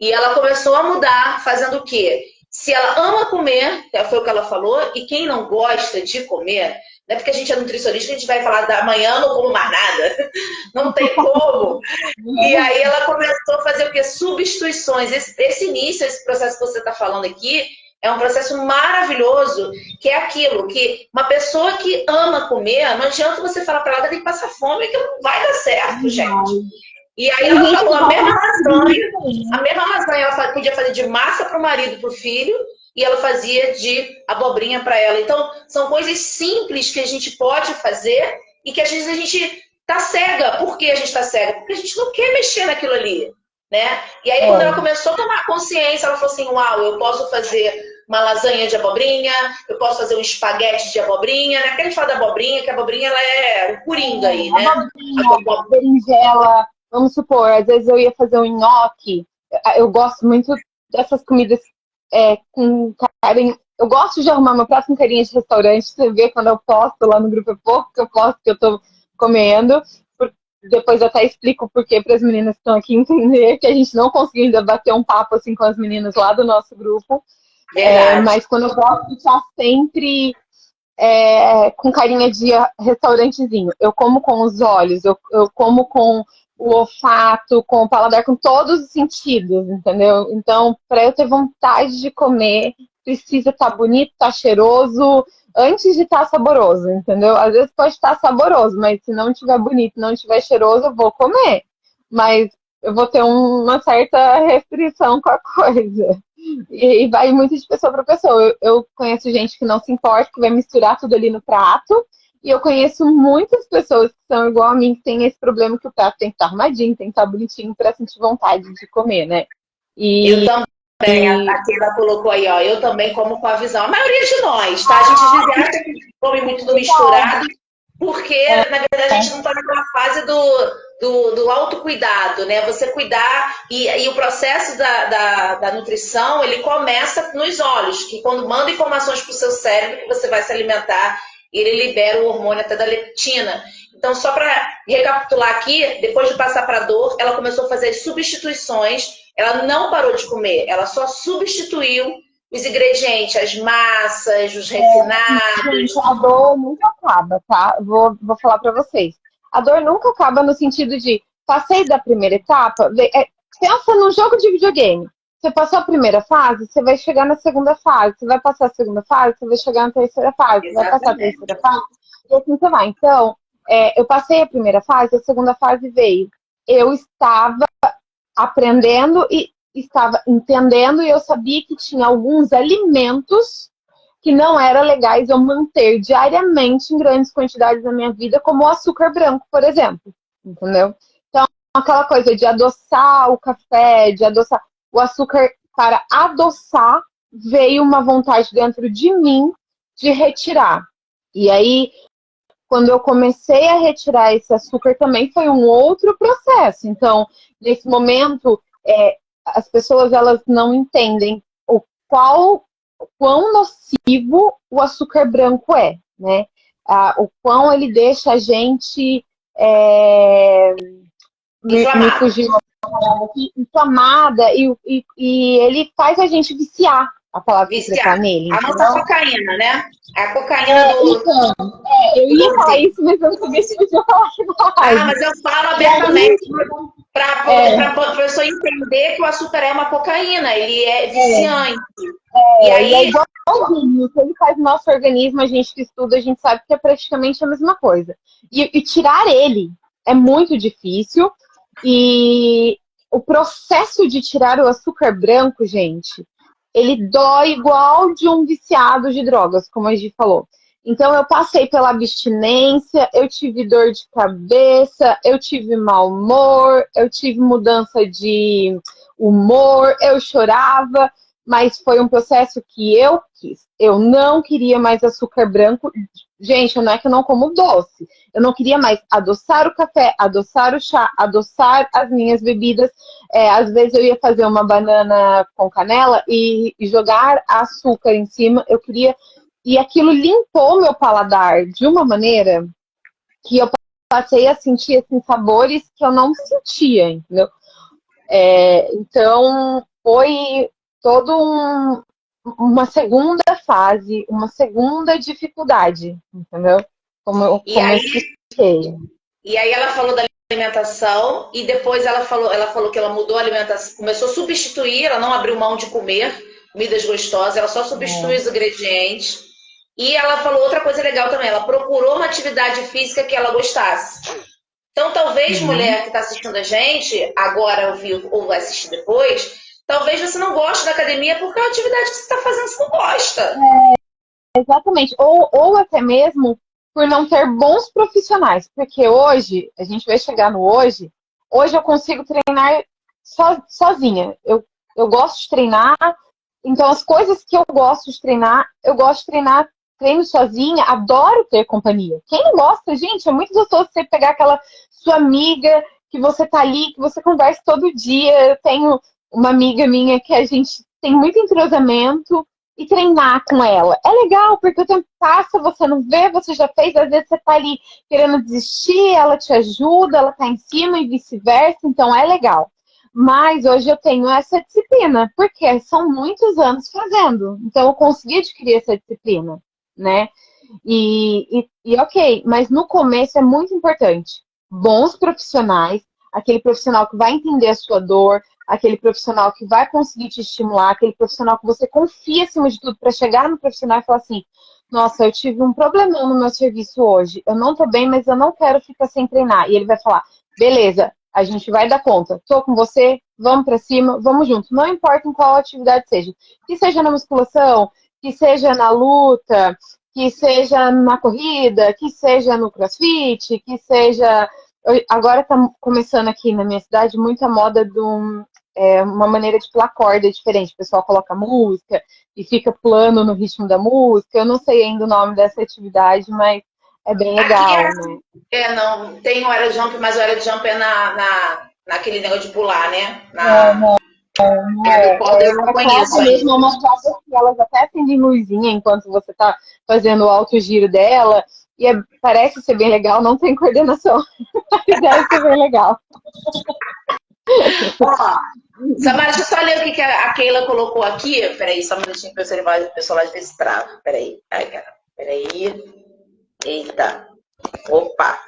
E ela começou a mudar, fazendo o quê? Se ela ama comer, foi o que ela falou, e quem não gosta de comer, não é porque a gente é nutricionista que a gente vai falar da manhã não como mais nada, não tem como. E aí ela começou a fazer o quê? Substituições. Esse início, esse processo que você está falando aqui, é um processo maravilhoso, que é aquilo, que uma pessoa que ama comer, não adianta você falar para ela que tem que passar fome, que não vai dar certo, gente. E aí ela falou a mesma lasanha ela podia fazer de massa para o marido, para o filho, e ela fazia de abobrinha para ela. Então, são coisas simples que a gente pode fazer e que às vezes a gente tá cega. Por que a gente tá cega? Porque a gente não quer mexer naquilo ali, né? E aí, quando ela começou a tomar consciência, ela falou assim, uau, eu posso fazer uma lasanha de abobrinha, eu posso fazer um espaguete de abobrinha, né? Porque a gente fala da abobrinha, que a abobrinha ela é o coringa aí, né? Abobrinha, berinjela, vamos supor, às vezes eu ia fazer um nhoque, eu gosto muito dessas comidas com carinho. Eu gosto de arrumar meu prato com carinha de restaurante, você vê quando eu posto lá no grupo, é pouco que eu posto que eu tô comendo. Depois eu até explico o porquê para as meninas que estão aqui entender que a gente não conseguiu ainda bater um papo assim com as meninas lá do nosso grupo. Mas quando eu gosto de estar sempre com carinha de restaurantezinho, eu como com os olhos, eu como com o olfato, com o paladar, com todos os sentidos, entendeu? Então, para eu ter vontade de comer, precisa estar bonito, estar cheiroso, antes de estar saboroso, entendeu? Às vezes pode estar saboroso, mas se não estiver bonito, não estiver cheiroso, eu vou comer. Mas eu vou ter uma certa restrição com a coisa. E vai muito de pessoa para pessoa. Eu conheço gente que não se importa, que vai misturar tudo ali no prato. E eu conheço muitas pessoas que são igual a mim, que tem esse problema que o prato tem que estar arrumadinho, tem que estar bonitinho para sentir vontade de comer, né? Eu também, a Keila colocou aí, ó, eu também como com a visão. A maioria de nós, tá? A gente diz que a gente come muito do misturado, porque, na verdade, a gente não está naquela fase do autocuidado, né? Você cuidar, e o processo da nutrição, ele começa nos olhos, que quando manda informações para o seu cérebro que você vai se alimentar, ele libera o hormônio até da leptina. Então, só para recapitular aqui, depois de passar para a dor, ela começou a fazer substituições, ela não parou de comer, ela só substituiu os ingredientes, as massas, os refinados. A dor nunca acaba, tá? Vou falar para vocês. A dor nunca acaba no sentido de passei da primeira etapa. Pensa num jogo de videogame. Você passou a primeira fase, você vai chegar na segunda fase. Você vai passar a segunda fase, você vai chegar na terceira fase. Você vai passar a terceira fase, e assim você vai. Então, eu passei a primeira fase, a segunda fase veio. Eu estava aprendendo e estava entendendo, e eu sabia que tinha alguns alimentos que não era legais eu manter diariamente em grandes quantidades na minha vida, como o açúcar branco, por exemplo. Entendeu? Então, aquela coisa de adoçar o café, de adoçar o açúcar, para adoçar, veio uma vontade dentro de mim de retirar. E aí, quando eu comecei a retirar esse açúcar, também foi um outro processo. Então, nesse momento, as pessoas elas não entendem o quão nocivo o açúcar branco é, né? O quão ele deixa a gente me fugiu a palavra aqui, inflamada, e ele faz a gente viciar, a palavra que você tá nele. A nossa cocaína, né? É a cocaína do... Então, eu ia falar isso, mas eu não sabia se eu ia falar mais. Mas eu falo abertamente para a pessoa entender que o açúcar é uma cocaína, ele é viciante. E aí é igualzinho, o que ele faz no nosso organismo, a gente que estuda, a gente sabe que é praticamente a mesma coisa. E tirar ele é muito difícil, e o processo de tirar o açúcar branco, gente, ele dói igual de um viciado de drogas, como a gente falou. Então, eu passei pela abstinência, eu tive dor de cabeça, eu tive mau humor, eu tive mudança de humor, eu chorava, mas foi um processo que eu quis. Eu não queria mais açúcar branco. Gente, não é que eu não como doce. Eu não queria mais adoçar o café, adoçar o chá, adoçar as minhas bebidas. Às vezes eu ia fazer uma banana com canela e jogar açúcar em cima. Eu queria... E aquilo limpou meu paladar de uma maneira que eu passei a sentir assim, sabores que eu não sentia, entendeu? Então, foi todo uma segunda fase, uma segunda dificuldade, entendeu? Como eu expliquei. E aí ela falou da alimentação e depois ela falou que ela mudou a alimentação, começou a substituir, ela não abriu mão de comer comidas gostosas, ela só substitui os ingredientes. E ela falou outra coisa legal também, ela procurou uma atividade física que ela gostasse. Então, talvez, mulher que está assistindo a gente, agora ouvir ou vai assistir depois, talvez você não goste da academia porque é uma atividade que você está fazendo, você não gosta. Exatamente. Ou até mesmo por não ter bons profissionais. Porque hoje, a gente vai chegar no hoje eu consigo treinar sozinha. Eu gosto de treinar, então as coisas que eu gosto de treinar, treino sozinha, adoro ter companhia. Quem não gosta, gente, é muito gostoso você pegar aquela sua amiga que você tá ali, que você conversa todo dia. Eu tenho uma amiga minha que a gente tem muito entrosamento, e treinar com ela. É legal, porque o tempo passa, você não vê, você já fez, às vezes você tá ali querendo desistir, ela te ajuda, ela tá em cima e vice-versa, então é legal. Mas hoje eu tenho essa disciplina, porque são muitos anos fazendo, então eu consegui adquirir essa disciplina, né? E ok, mas no começo é muito importante. Bons profissionais, aquele profissional que vai entender a sua dor, aquele profissional que vai conseguir te estimular, aquele profissional que você confia acima de tudo para chegar no profissional e falar assim, nossa, eu tive um problemão no meu serviço hoje, eu não tô bem, mas eu não quero ficar sem treinar. E ele vai falar, beleza, a gente vai dar conta, tô com você, vamos para cima, vamos junto. Não importa em qual atividade seja, que seja na musculação, que seja na luta, que seja na corrida, que seja no crossfit, que seja... Agora está começando aqui na minha cidade muita moda de uma maneira de pular corda diferente. O pessoal coloca música e fica pulando no ritmo da música. Eu não sei ainda o nome dessa atividade, mas é bem legal, né? Não, tem o aerojump, mas o aerojump é naquele negócio de pular, né? Eu não conheço. Mesmo é uma classe que elas até acendem luzinha enquanto você está fazendo o alto giro dela. E parece ser bem legal, não tem coordenação, mas deve ser bem legal. Samara, deixa eu só ler o que a Keila colocou aqui. Peraí, só um minutinho para o pessoal lá de ver se trava. Peraí. Ai, cara. Peraí. Eita. Opa.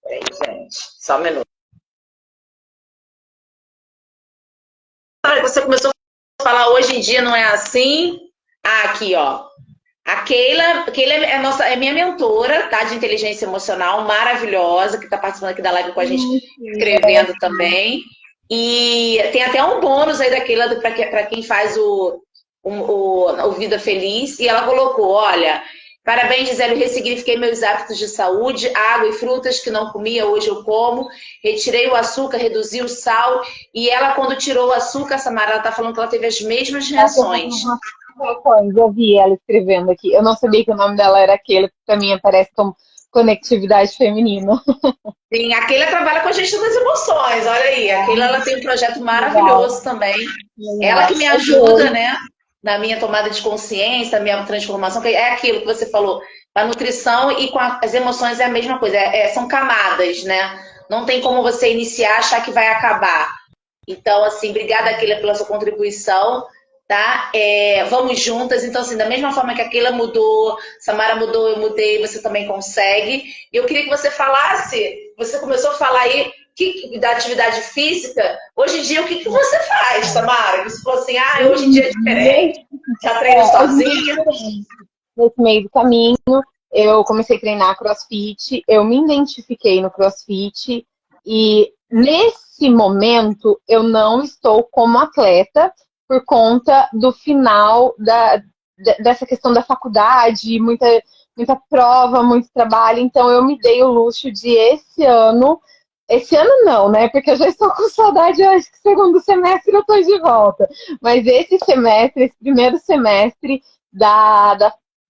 Peraí, gente. Só um minuto. Você começou a falar hoje em dia não é assim. Aqui, ó. A Keila é minha mentora, tá? De inteligência emocional, maravilhosa, que está participando aqui da live com a gente, escrevendo também. E tem até um bônus aí da Keila para quem faz o Vida Feliz. E ela colocou, olha, Parabéns, Gisele, eu ressignifiquei meus hábitos de saúde, água e frutas que não comia, hoje eu como. Retirei o açúcar, reduzi o sal. E ela, quando tirou o açúcar, Samara, ela tá falando que ela teve as mesmas reações. Eu vi ela escrevendo aqui. Eu não sabia que o nome dela era aquele, que pra mim aparece como conectividade feminina. Sim, a Keila trabalha com a gestão das emoções, olha aí. A Keila, ela tem um projeto Legal, maravilhoso também. Ela legal. que me ajuda, né, na minha tomada de consciência, na minha transformação, que é aquilo que você falou. A nutrição e com as emoções é a mesma coisa, são camadas, né? Não tem como você iniciar e achar que vai acabar. Então, assim, obrigada, Keila, pela sua contribuição, tá? Vamos juntas. Então, assim, da mesma forma que a Keila mudou, Samara mudou, eu mudei, você também consegue. E eu queria que você falasse, você começou a falar aí da atividade física. Hoje em dia, o que você faz, Samara? Você falou assim, hoje em dia é diferente, já treino sozinha. Nesse meio do caminho, eu comecei a treinar CrossFit, eu me identifiquei no CrossFit e nesse momento eu não estou como atleta por conta do final dessa questão da faculdade, muita prova, muito trabalho, então eu me dei o luxo de esse ano não, né? Porque eu já estou com saudade, eu acho que segundo semestre eu estou de volta. Mas esse semestre, esse primeiro semestre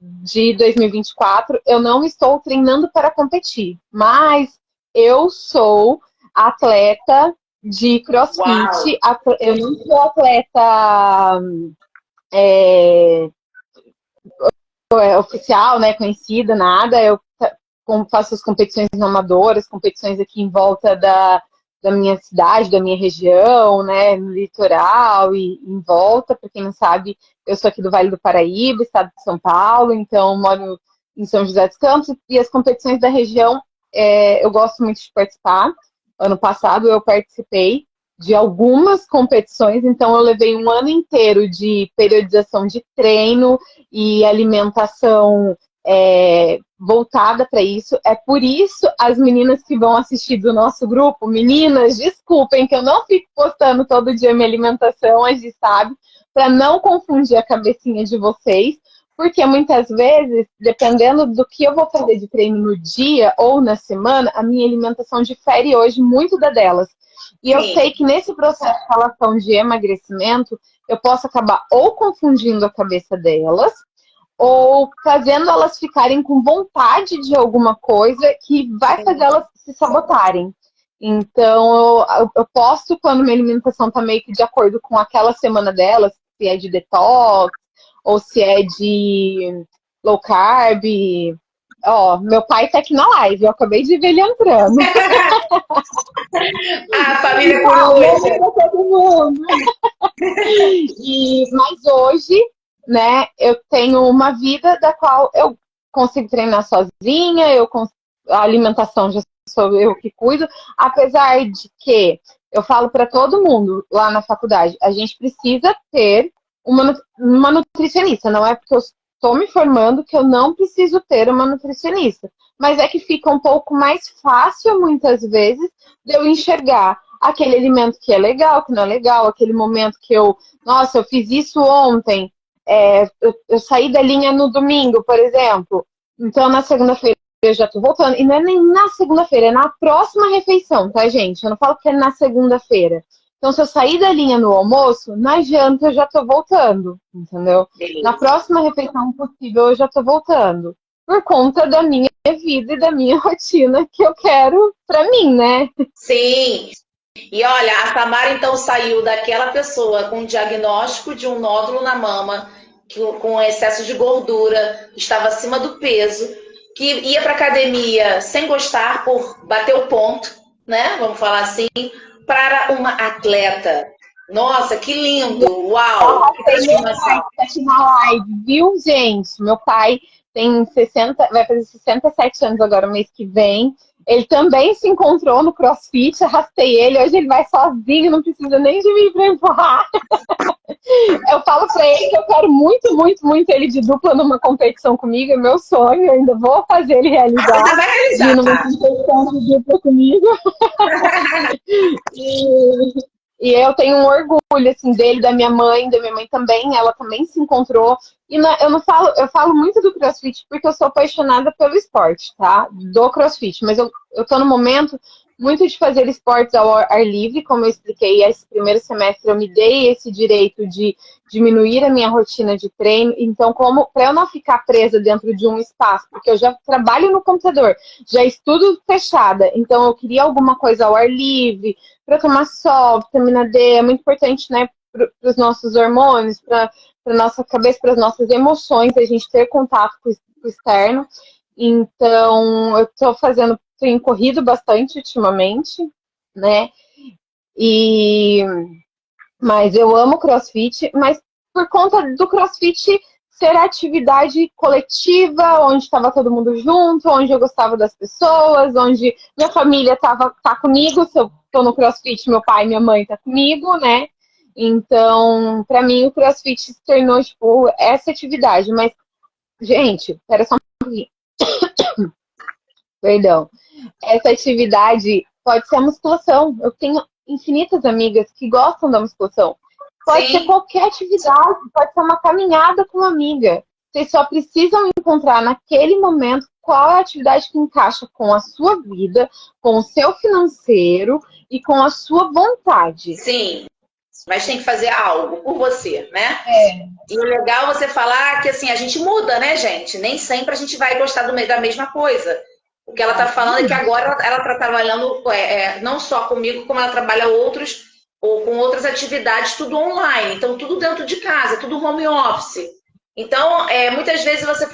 de 2024, eu não estou treinando para competir, mas eu sou atleta de CrossFit. Eu não sou atleta oficial, né, conhecida, nada. Eu faço as competições amadoras, competições aqui em volta da minha cidade, da minha região, né, no litoral e em volta. Para quem não sabe, eu sou aqui do Vale do Paraíba, estado de São Paulo, então moro em São José dos Campos, e as competições da região eu gosto muito de participar. Ano passado eu participei de algumas competições, então eu levei um ano inteiro de periodização de treino e alimentação voltada para isso. É por isso as meninas que vão assistir do nosso grupo, meninas, desculpem que eu não fico postando todo dia minha alimentação, a gente sabe, para não confundir a cabecinha de vocês, porque muitas vezes, dependendo do que eu vou fazer de treino no dia ou na semana, a minha alimentação difere hoje muito da delas. E eu sei que nesse processo de relação de emagrecimento, eu posso acabar ou confundindo a cabeça delas, ou fazendo elas ficarem com vontade de alguma coisa que vai fazer elas se sabotarem. Então, eu posto quando minha alimentação tá meio que de acordo com aquela semana delas, se é de detox, ou se é de low carb. Ó, meu pai tá aqui na live, eu acabei de ver ele entrando. A família coruja. Todo mundo. Mas hoje, né, eu tenho uma vida da qual eu consigo treinar sozinha, a alimentação já sou eu que cuido, apesar de que eu falo para todo mundo lá na faculdade, a gente precisa ter uma nutricionista, não é porque eu estou me formando que eu não preciso ter uma nutricionista, mas é que fica um pouco mais fácil muitas vezes de eu enxergar aquele alimento que é legal, que não é legal, aquele momento que nossa, eu fiz isso ontem, eu saí da linha no domingo, por exemplo, então na segunda-feira eu já tô voltando, e não é nem na segunda-feira, é na próxima refeição, tá, gente? Eu não falo que é na segunda-feira. Então, se eu sair da linha no almoço, na janta eu já tô voltando, entendeu? Na próxima refeição possível eu já tô voltando. Por conta da minha vida e da minha rotina que eu quero pra mim, né? Sim. E olha, a Tamara então saiu daquela pessoa com diagnóstico de um nódulo na mama, com excesso de gordura, estava acima do peso, que ia para academia sem gostar por bater o ponto, né? Vamos falar assim, para uma atleta. Nossa, que lindo! Uau! Que transformação! Tá aqui na live, viu, gente? Meu pai tem 60, vai fazer 67 anos agora, mês que vem. Ele também se encontrou no CrossFit, arrastei ele, hoje ele vai sozinho, não precisa nem de mim para empurrar. Eu falo pra ele que eu quero muito, muito, muito ele de dupla numa competição comigo, é meu sonho, eu ainda vou fazer ele realizar. Você vai realizar, numa competição de dupla comigo. E eu tenho um orgulho, assim, dele, da minha mãe também, ela também se encontrou. E eu falo muito do CrossFit porque eu sou apaixonada pelo esporte, tá? Do CrossFit. Mas eu tô no momento muito de fazer esportes ao ar livre, como eu expliquei, esse primeiro semestre eu me dei esse direito de diminuir a minha rotina de treino. Então, como para eu não ficar presa dentro de um espaço, porque eu já trabalho no computador, já estudo fechada, então eu queria alguma coisa ao ar livre, para tomar sol, vitamina D, é muito importante, né, para os nossos hormônios, para nossa cabeça, para as nossas emoções, a gente ter contato com o externo. Então, eu tenho corrido bastante ultimamente, né? Mas eu amo CrossFit, mas por conta do CrossFit ser atividade coletiva, onde estava todo mundo junto, onde eu gostava das pessoas, onde minha família tá comigo, se eu tô no CrossFit, meu pai e minha mãe tá comigo, né? Então, para mim, o CrossFit se tornou, tipo, essa atividade. Mas, gente, espera só um pouquinho. Perdão. Essa atividade pode ser a musculação. Eu tenho infinitas amigas que gostam da musculação. Pode ser qualquer atividade, pode ser uma caminhada com uma amiga. Vocês só precisam encontrar naquele momento qual é a atividade que encaixa com a sua vida, com o seu financeiro e com a sua vontade. Sim, mas tem que fazer algo por você, né? E o legal é você falar que assim, a gente muda, né, gente? Nem sempre a gente vai gostar da mesma coisa. O que ela está falando é que agora ela está trabalhando não só comigo, como ela trabalha ou com outras atividades, tudo online. Então, tudo dentro de casa, tudo home office. Então, muitas vezes você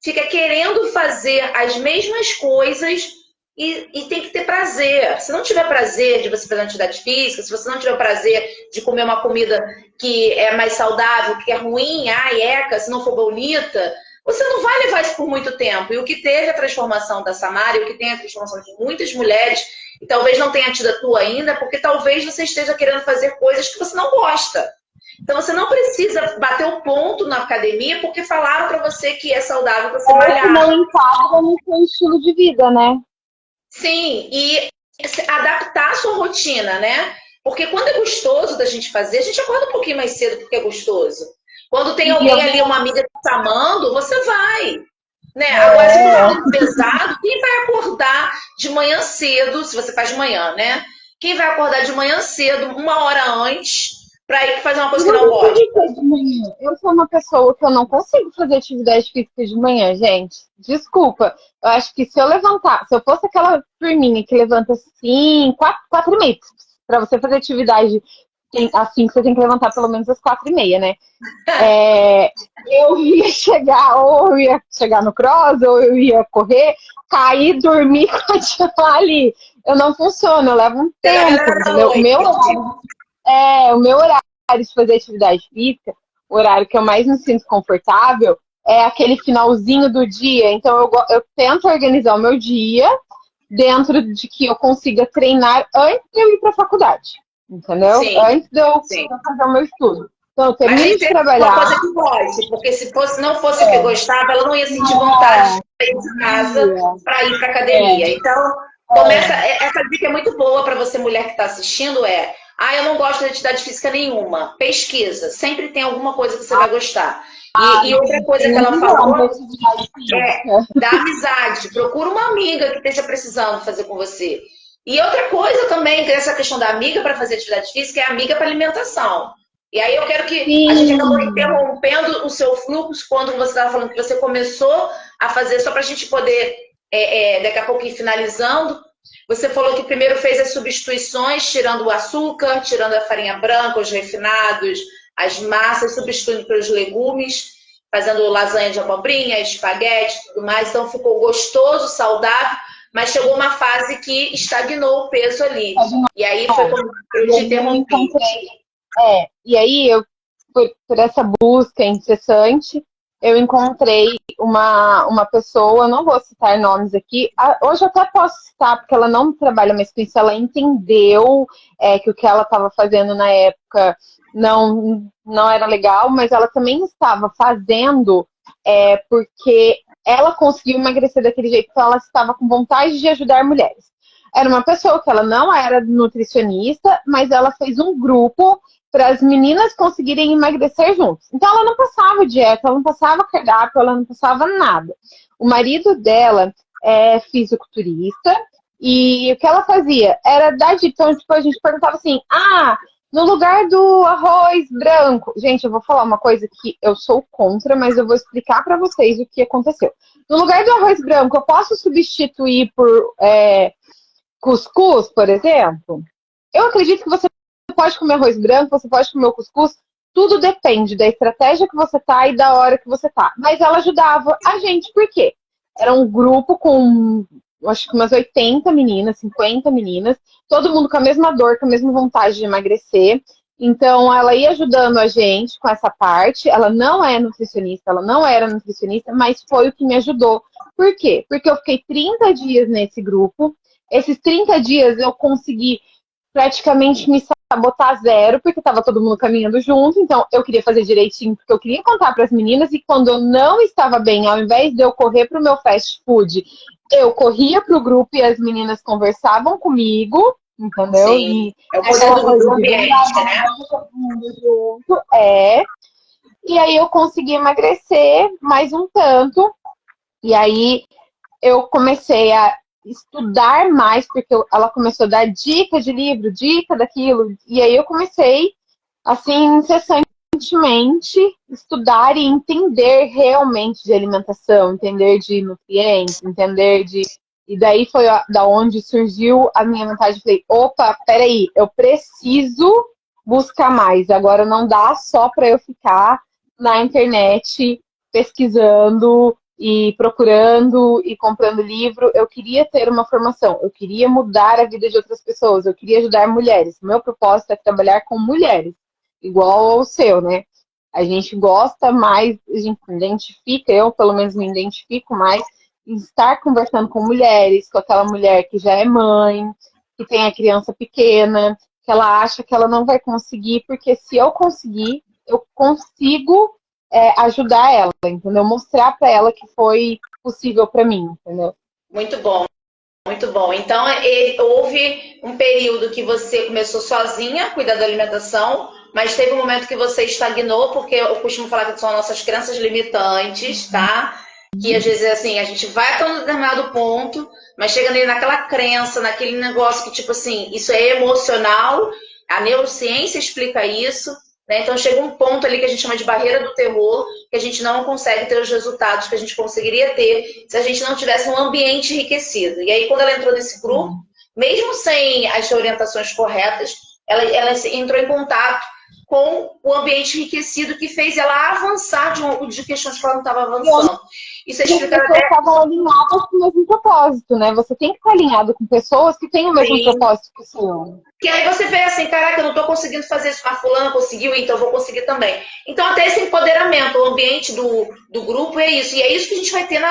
fica querendo fazer as mesmas coisas e tem que ter prazer. Se não tiver prazer de você fazer uma atividade física, se você não tiver prazer de comer uma comida que é mais saudável, que é ruim, se não for bonita, você não vai levar isso por muito tempo. E o que teve a transformação da Samara, e o que tem a transformação de muitas mulheres, e talvez não tenha tido a tua ainda, porque talvez você esteja querendo fazer coisas que você não gosta. Então você não precisa bater o ponto na academia porque falaram para você que é saudável você malhar. Ou não enquadra no seu estilo de vida, né? Sim, e adaptar a sua rotina, né? Porque quando é gostoso da gente fazer, a gente acorda um pouquinho mais cedo porque é gostoso. Quando tem alguém ali, uma amiga te chamando, você vai. Né? Agora, se for muito pesado, quem vai acordar de manhã cedo, se você faz de manhã, né? Quem vai acordar de manhã cedo, 1 hora antes, para ir fazer uma coisa que não gosta? Eu sou uma pessoa que eu não consigo fazer atividade física de manhã, gente. Desculpa. Eu acho que se eu fosse aquela turminha que levanta assim, 4h30, para você fazer atividade assim, você tem que levantar pelo menos às 4h30, né? Eu ia chegar no cross, ou eu ia correr, cair, dormir e continuar ali. Eu não funciono, eu levo um tempo, entendeu? O meu horário de fazer atividade física, o horário que eu mais me sinto confortável, é aquele finalzinho do dia. Então, eu tento organizar o meu dia dentro de que eu consiga treinar antes de eu ir para a faculdade. Entendeu? Sim, antes de eu fazer o meu estudo. Então, eu termino de trabalhar. Uma coisa que goste, porque se não fosse o que gostava, ela não ia sentir vontade de sair de casa para ir para academia. Então, essa dica é muito boa para você, mulher que está assistindo, eu não gosto de atividade física nenhuma. Pesquisa, sempre tem alguma coisa que você vai gostar. E outra coisa que ela falou da amizade. Procura uma amiga que esteja precisando fazer com você. E outra coisa também, dessa questão da amiga para fazer atividade física, é a amiga para alimentação. E aí eu quero que a gente acabou interrompendo o seu fluxo quando você estava falando que você começou a fazer, só para a gente poder, daqui a pouco ir finalizando. Você falou que primeiro fez as substituições, tirando o açúcar, tirando a farinha branca, os refinados, as massas, substituindo pelos legumes, fazendo lasanha de abobrinha, espaguete, tudo mais. Então ficou gostoso, saudável. Mas chegou uma fase que estagnou o peso ali. E aí foi quando eu te interrompi. E aí, por essa busca incessante, eu encontrei uma pessoa, não vou citar nomes aqui, hoje eu até posso citar, porque ela não trabalha mais com isso, ela entendeu que o que ela estava fazendo na época não era legal, mas ela também estava fazendo porque ela conseguiu emagrecer daquele jeito, então ela estava com vontade de ajudar mulheres. era uma pessoa que ela não era nutricionista, mas ela fez um grupo para as meninas conseguirem emagrecer juntos. Então ela não passava dieta, ela não passava cardápio, ela não passava nada. O marido dela é fisiculturista e o que ela fazia era dar dica. Então, tipo, a gente perguntava assim, no lugar do arroz branco. Gente, eu vou falar uma coisa que eu sou contra, mas eu vou explicar para vocês o que aconteceu. No lugar do arroz branco, eu posso substituir por cuscuz, por exemplo? Eu acredito que você pode comer arroz branco, você pode comer o cuscuz. Tudo depende da estratégia que você tá e da hora que você tá. Mas ela ajudava a gente, por quê? Era um grupo com, acho que umas 80 meninas, 50 meninas, todo mundo com a mesma dor, com a mesma vontade de emagrecer. Então, ela ia ajudando a gente com essa parte. Ela não é nutricionista, ela não era nutricionista, mas foi o que me ajudou. Por quê? Porque eu fiquei 30 dias nesse grupo. Esses 30 dias eu consegui praticamente me sabotar zero, porque estava todo mundo caminhando junto, então eu queria fazer direitinho, porque eu queria contar para as meninas, e quando eu não estava bem, ao invés de eu correr para o meu fast food, eu corria para o grupo e as meninas conversavam comigo, entendeu? Sim, é o era poder uma do coisa grupo de ambiente, verdade, né? todo mundo junto, e aí eu consegui emagrecer mais um tanto, e aí eu comecei a estudar mais, porque ela começou a dar dica de livro, dica daquilo, e aí eu comecei, assim, incessantemente, estudar e entender realmente de alimentação, entender de nutrientes, entender de... E daí foi da onde surgiu a minha vontade. Falei, opa, peraí, eu preciso buscar mais. Agora não dá só para eu ficar na internet pesquisando e procurando e comprando livro. Eu queria ter uma formação, eu queria mudar a vida de outras pessoas, eu queria ajudar mulheres. O meu propósito é trabalhar com mulheres, igual ao seu, né? A gente gosta mais, a gente se identifica, eu pelo menos me identifico mais em estar conversando com mulheres, com aquela mulher que já é mãe, que tem a criança pequena, que ela acha que ela não vai conseguir, porque se eu conseguir, eu consigo ajudar ela, entendeu? Mostrar para ela que foi possível para mim, entendeu? Muito bom, muito bom. Então, houve um período que você começou sozinha a cuidar da alimentação, mas teve um momento que você estagnou, porque eu costumo falar que são nossas crenças limitantes, tá? Que às vezes assim, a gente vai até um determinado ponto, mas chega ali naquela crença, naquele negócio que, tipo assim, isso é emocional, a neurociência explica isso, né? Então chega um ponto ali que a gente chama de barreira do terror, que a gente não consegue ter os resultados que a gente conseguiria ter se a gente não tivesse um ambiente enriquecido. E aí, quando ela entrou nesse grupo, mesmo sem as orientações corretas, ela entrou em contato com o ambiente enriquecido que fez ela avançar de questões que ela não estava avançando. Isso é As explicado pessoas até... estavam alinhadas com o mesmo propósito, né? Você tem que estar alinhado com pessoas que têm o mesmo propósito que o seu. Que aí você vê assim, caraca, eu não estou conseguindo fazer isso, mas fulano conseguiu, então eu vou conseguir também. Então até esse empoderamento, o ambiente do grupo é isso. E é isso que a gente vai ter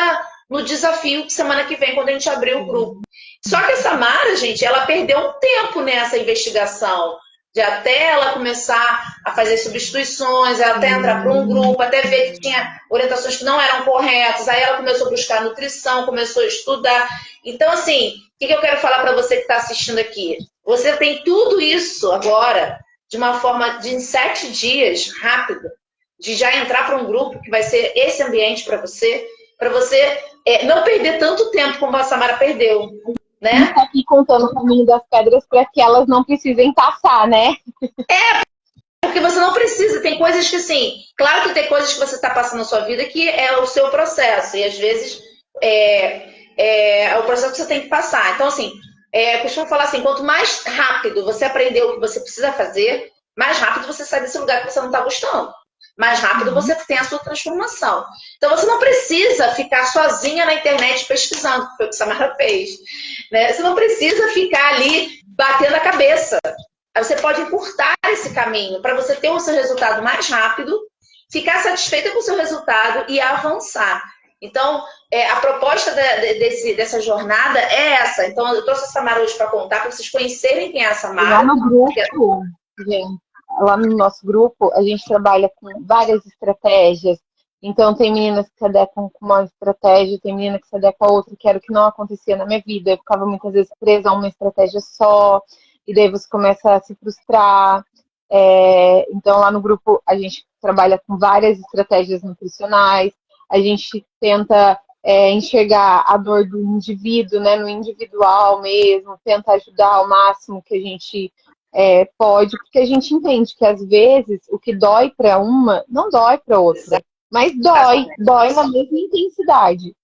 no desafio semana que vem, quando a gente abrir o grupo. Só que essa Mara, gente, ela perdeu um tempo nessa investigação. De até ela começar a fazer substituições, até entrar para um grupo, até ver que tinha orientações que não eram corretas. Aí ela começou a buscar nutrição, começou a estudar. Então, assim, o que eu quero falar para você que está assistindo aqui? Você tem tudo isso agora de uma forma de em 7 dias, rápido, de já entrar para um grupo que vai ser esse ambiente para você não perder tanto tempo como a Samara perdeu, A gente né? tá aqui contando o caminho das pedras para que elas não precisem passar, né? Porque você não precisa, tem coisas que assim, claro que tem coisas que você está passando na sua vida que é o seu processo, e às vezes é o processo que você tem que passar. Então, assim, eu costumo falar assim, quanto mais rápido você aprender o que você precisa fazer, mais rápido você sai desse lugar que você não está gostando. Mais rápido você tem a sua transformação. Então, você não precisa ficar sozinha na internet pesquisando, que foi o que a Samara fez. Né? Você não precisa ficar ali batendo a cabeça. Aí você pode encurtar esse caminho para você ter o seu resultado mais rápido, ficar satisfeita com o seu resultado e avançar. Então, a proposta dessa jornada é essa. Então, eu trouxe a Samara hoje para contar, para vocês conhecerem quem é a Samara. Lá no grupo, gente, lá no nosso grupo, a gente trabalha com várias estratégias Então, tem meninas que se adequam com uma estratégia, tem menina que se adequa a outra, que era o que não acontecia na minha vida. Eu ficava muitas vezes presa a uma estratégia só, e daí você começa a se frustrar. Então, lá no grupo, a gente trabalha com várias estratégias nutricionais, a gente tenta enxergar a dor do indivíduo, né, no individual mesmo, tenta ajudar ao máximo que a gente pode, porque a gente entende que às vezes o que dói para uma não dói para outra, mas dói na mesma intensidade.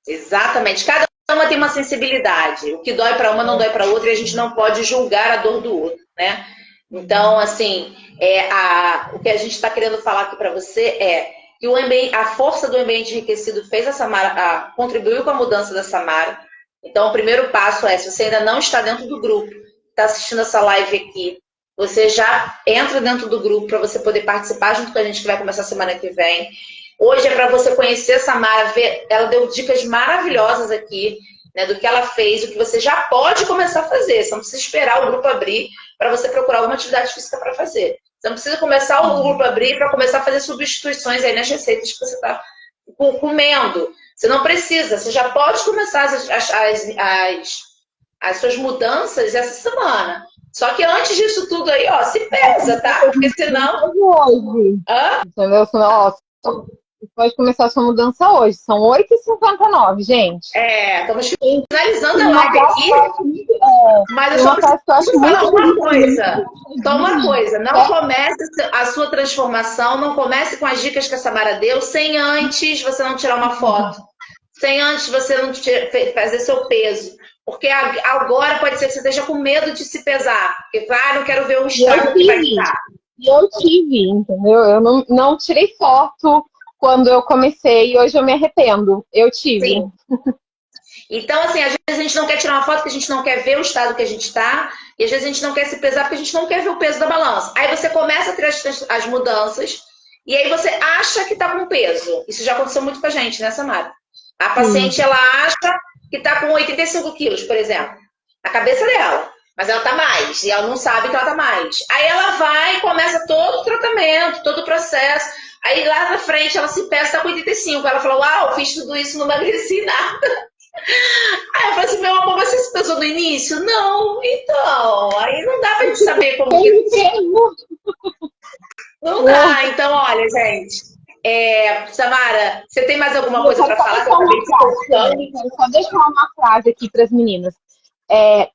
Exatamente. Cada uma tem uma sensibilidade. O que dói para uma não dói para outra e a gente não pode julgar a dor do outro, né? Então, assim, o que a gente está querendo falar aqui para você é que a força do ambiente enriquecido fez a Samara, contribuiu com a mudança da Samara. Então, o primeiro passo se você ainda não está dentro do grupo, está assistindo essa live aqui, você já entra dentro do grupo para você poder participar junto com a gente, que vai começar semana que vem. Hoje é para você conhecer a Samara, ela deu dicas maravilhosas aqui, né, do que ela fez, o que você já pode começar a fazer. Você não precisa esperar o grupo abrir para você procurar alguma atividade física para fazer. Você não precisa começar o grupo abrir para começar a fazer substituições aí nas receitas que você está comendo. Você não precisa, você já pode começar as suas mudanças essa semana. Só que antes disso tudo aí, se pesa, tá? Porque senão... Hoje. Entendeu? Senão, você pode começar a sua mudança hoje. São 8h59, gente. Estamos finalizando a live aqui. Mas eu só preciso falar uma coisa. Só uma coisa. Não comece a sua transformação, não comece com as dicas que a Samara deu, sem antes você não tirar uma foto. Sem antes você não fazer seu peso. Porque agora pode ser que você esteja com medo de se pesar. Porque, não quero ver o estrago que vai estar. Eu tive, entendeu? Eu não tirei foto quando eu comecei e hoje eu me arrependo. Eu tive. Sim. Então, assim, às vezes a gente não quer tirar uma foto porque a gente não quer ver o estado que a gente está, e às vezes a gente não quer se pesar porque a gente não quer ver o peso da balança. Aí você começa a ter as mudanças, e aí você acha que está com peso. Isso já aconteceu muito com a gente, né, Samara? A paciente, ela acha que está com 85 quilos, por exemplo. A cabeça dela. Mas ela está mais, e ela não sabe que ela está mais. Aí ela vai e começa todo o tratamento, todo o processo. Aí lá na frente ela se pesa, está com 85. Ela falou, uau, fiz tudo isso, não emagreci nada. Aí eu falei assim, meu amor, você se pesou no início? Não, então, aí não dá pra gente saber como que... Não dá, então, olha, gente. Samara, você tem mais alguma coisa para falar? Só deixar uma frase aqui para as meninas.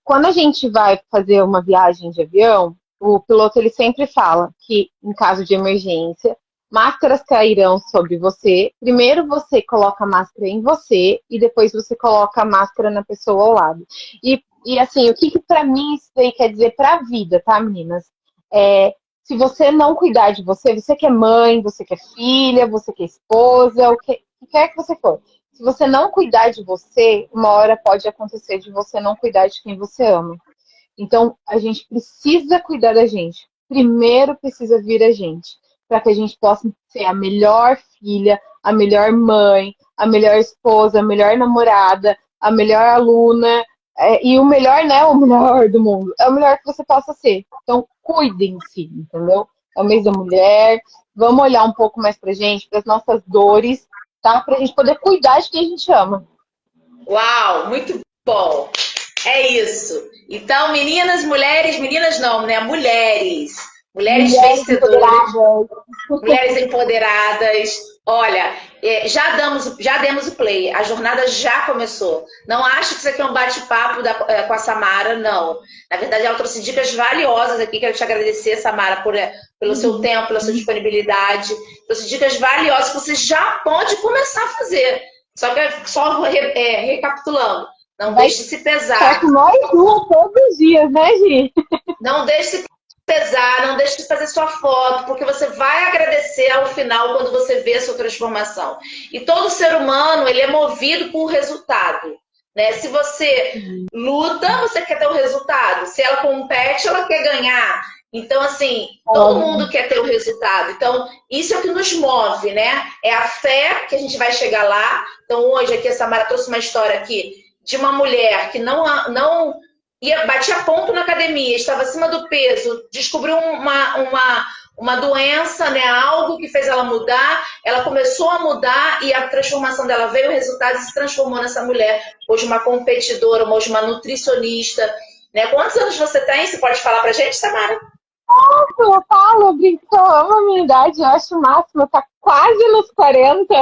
Quando a gente vai fazer uma viagem de avião, o piloto ele sempre fala que, em caso de emergência, máscaras cairão sobre você. Primeiro você coloca a máscara em você e depois você coloca a máscara na pessoa ao lado. E assim, o que para mim isso aí quer dizer para a vida, tá, meninas? Se você não cuidar de você, você que é mãe, você que é filha, você que é esposa, o que quer que você for. Se você não cuidar de você, uma hora pode acontecer de você não cuidar de quem você ama. Então, a gente precisa cuidar da gente. Primeiro precisa vir a gente, para que a gente possa ser a melhor filha, a melhor mãe, a melhor esposa, a melhor namorada, a melhor aluna, e o melhor, né, o melhor do mundo. É o melhor que você possa ser. Então, cuidem-se, entendeu? É o mês da mulher, vamos olhar um pouco mais pra gente, para as nossas dores, tá? Pra gente poder cuidar de quem a gente ama. Uau, muito bom. É isso. Então, meninas não, né? Mulheres vencedoras, mulheres empoderadas. Olha, já demos o play, a jornada já começou. Não acho que isso aqui é um bate-papo com a Samara, não. Na verdade, ela trouxe dicas valiosas aqui. Quero te agradecer, Samara, pelo seu tempo, pela sua disponibilidade. Trouxe dicas valiosas que você já pode começar a fazer. Só recapitulando. Não deixe de se pesar. Tá com nós duas todos os dias, né, Gi? Não deixe de se pesar, não deixe de fazer sua foto, porque você vai agradecer ao final quando você vê a sua transformação. E todo ser humano, ele é movido por resultado. Né? Se você luta, você quer ter o resultado. Se ela compete, ela quer ganhar. Então, assim, todo mundo quer ter o resultado. Então, isso é o que nos move, né? É a fé que a gente vai chegar lá. Então, hoje aqui a Samara trouxe uma história aqui de uma mulher que batia ponto na academia, estava acima do peso, descobriu uma doença, né? Algo que fez ela mudar, ela começou a mudar e a transformação dela veio, o resultado se transformou nessa mulher, hoje uma competidora, hoje uma nutricionista, né? Quantos anos você tem? Você pode falar pra gente, Samara? Eu falo, brinco, eu amo a minha idade, eu acho o máximo, tá quase nos 40,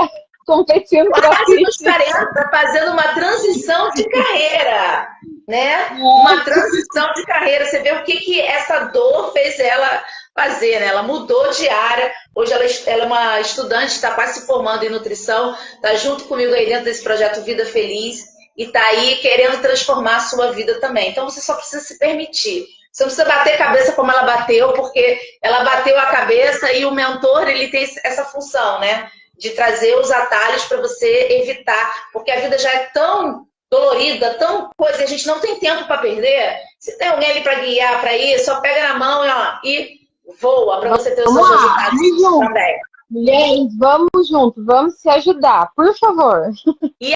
competindo Quase nos crossfit. 40, fazendo uma transição de carreira, né? Uma transição de carreira. Você vê o que essa dor fez ela fazer, né? Ela mudou de área. Hoje ela é uma estudante, está quase se formando em nutrição, está junto comigo aí dentro desse projeto Vida Feliz e está aí querendo transformar a sua vida também. Então você só precisa se permitir. Você não precisa bater a cabeça como ela bateu, porque ela bateu a cabeça e o mentor ele tem essa função, né? De trazer os atalhos para você evitar, porque a vida já é tão dolorida, tão coisa, e a gente não tem tempo para perder. Se tem alguém ali para guiar para ir, só pega na mão e voa para você ter os seus resultados também. Mulheres, vamos junto, vamos se ajudar, por favor. E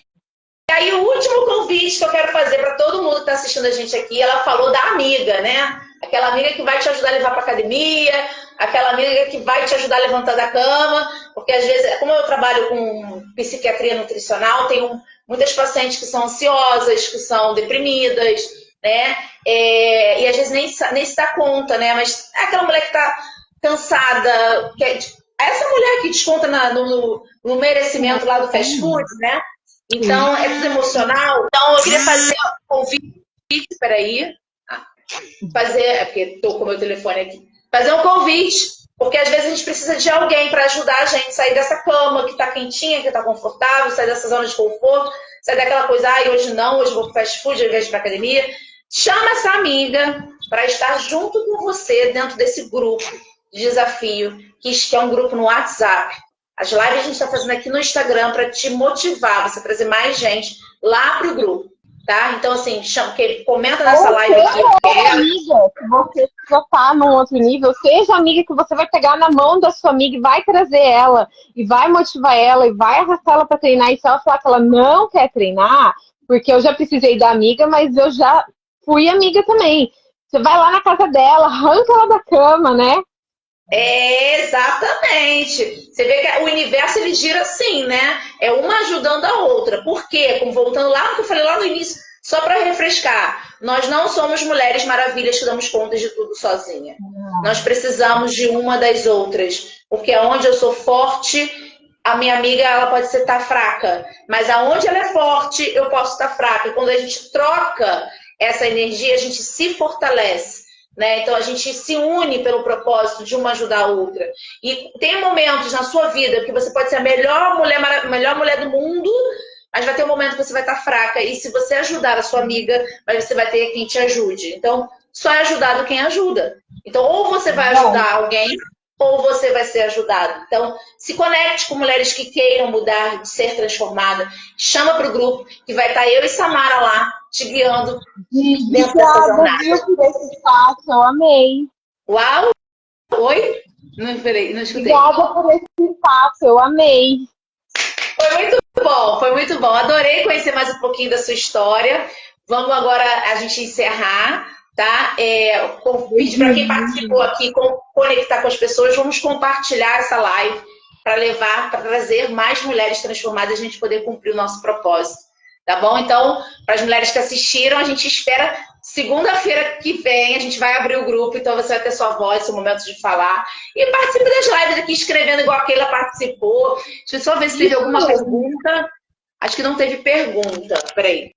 aí o último convite que eu quero fazer para todo mundo que está assistindo a gente aqui, ela falou da amiga, né? Aquela amiga que vai te ajudar a levar para academia, aquela amiga que vai te ajudar a levantar da cama, porque às vezes, como eu trabalho com psiquiatria nutricional, tenho muitas pacientes que são ansiosas, que são deprimidas, né? E às vezes nem se dá conta, né? Mas é aquela mulher que está cansada, essa mulher que desconta no merecimento lá do fast food, né? Então, é tudo emocional. Então, eu queria fazer um convite, peraí. É porque estou com o meu telefone aqui. Fazer um convite, porque às vezes a gente precisa de alguém para ajudar a gente a sair dessa cama que está quentinha, que está confortável, sair dessa zona de conforto, sair daquela coisa, hoje não, hoje vou para fast food ao invés de ir para academia. Chama essa amiga para estar junto com você dentro desse grupo de desafio, que é um grupo no WhatsApp. As lives a gente está fazendo aqui no Instagram para te motivar, você trazer mais gente lá para o grupo, tá? Então, assim, comenta nessa live aqui. Amiga, se você já tá num outro nível, seja amiga que você vai pegar na mão da sua amiga e vai trazer ela, e vai motivar ela, e vai arrastar ela para treinar. E se ela falar que ela não quer treinar, porque eu já precisei da amiga, mas eu já fui amiga também. Você vai lá na casa dela, arranca ela da cama, né? Exatamente. Você vê que o universo ele gira assim, né? É uma ajudando a outra. Por quê? Como voltando lá no que eu falei lá no início, só para refrescar, nós não somos mulheres maravilhas que damos conta de tudo sozinha. Nós precisamos de uma das outras. Porque onde eu sou forte, a minha amiga ela pode estar fraca. Mas aonde ela é forte, eu posso estar fraca. E quando a gente troca essa energia, a gente se fortalece. Né? Então a gente se une pelo propósito de uma ajudar a outra. E tem momentos na sua vida que você pode ser a melhor mulher do mundo, mas vai ter um momento que você vai estar fraca. E se você ajudar a sua amiga, você vai ter quem te ajude. Então, só é ajudado quem ajuda. Então, ou você vai ajudar alguém, ou você vai ser ajudado. Então, se conecte com mulheres que queiram mudar, de ser transformada. Chama para o grupo, que vai estar eu e Samara lá, te guiando dentro dessa jornada. Viu, por esse espaço, eu amei. Uau! Oi? Não escutei. Obrigada por esse espaço, eu amei. Foi muito bom. Adorei conhecer mais um pouquinho da sua história. Vamos agora a gente encerrar, tá? Convite para quem participou aqui, conectar com as pessoas. Vamos compartilhar essa live para trazer mais mulheres transformadas e a gente poder cumprir o nosso propósito. Tá bom? Então, para as mulheres que assistiram, a gente espera segunda-feira que vem, a gente vai abrir o grupo, então você vai ter sua voz, seu momento de falar. E participe das lives aqui, escrevendo igual a Keila participou. Deixa eu só ver se teve alguma pergunta. Acho que não teve pergunta. Peraí.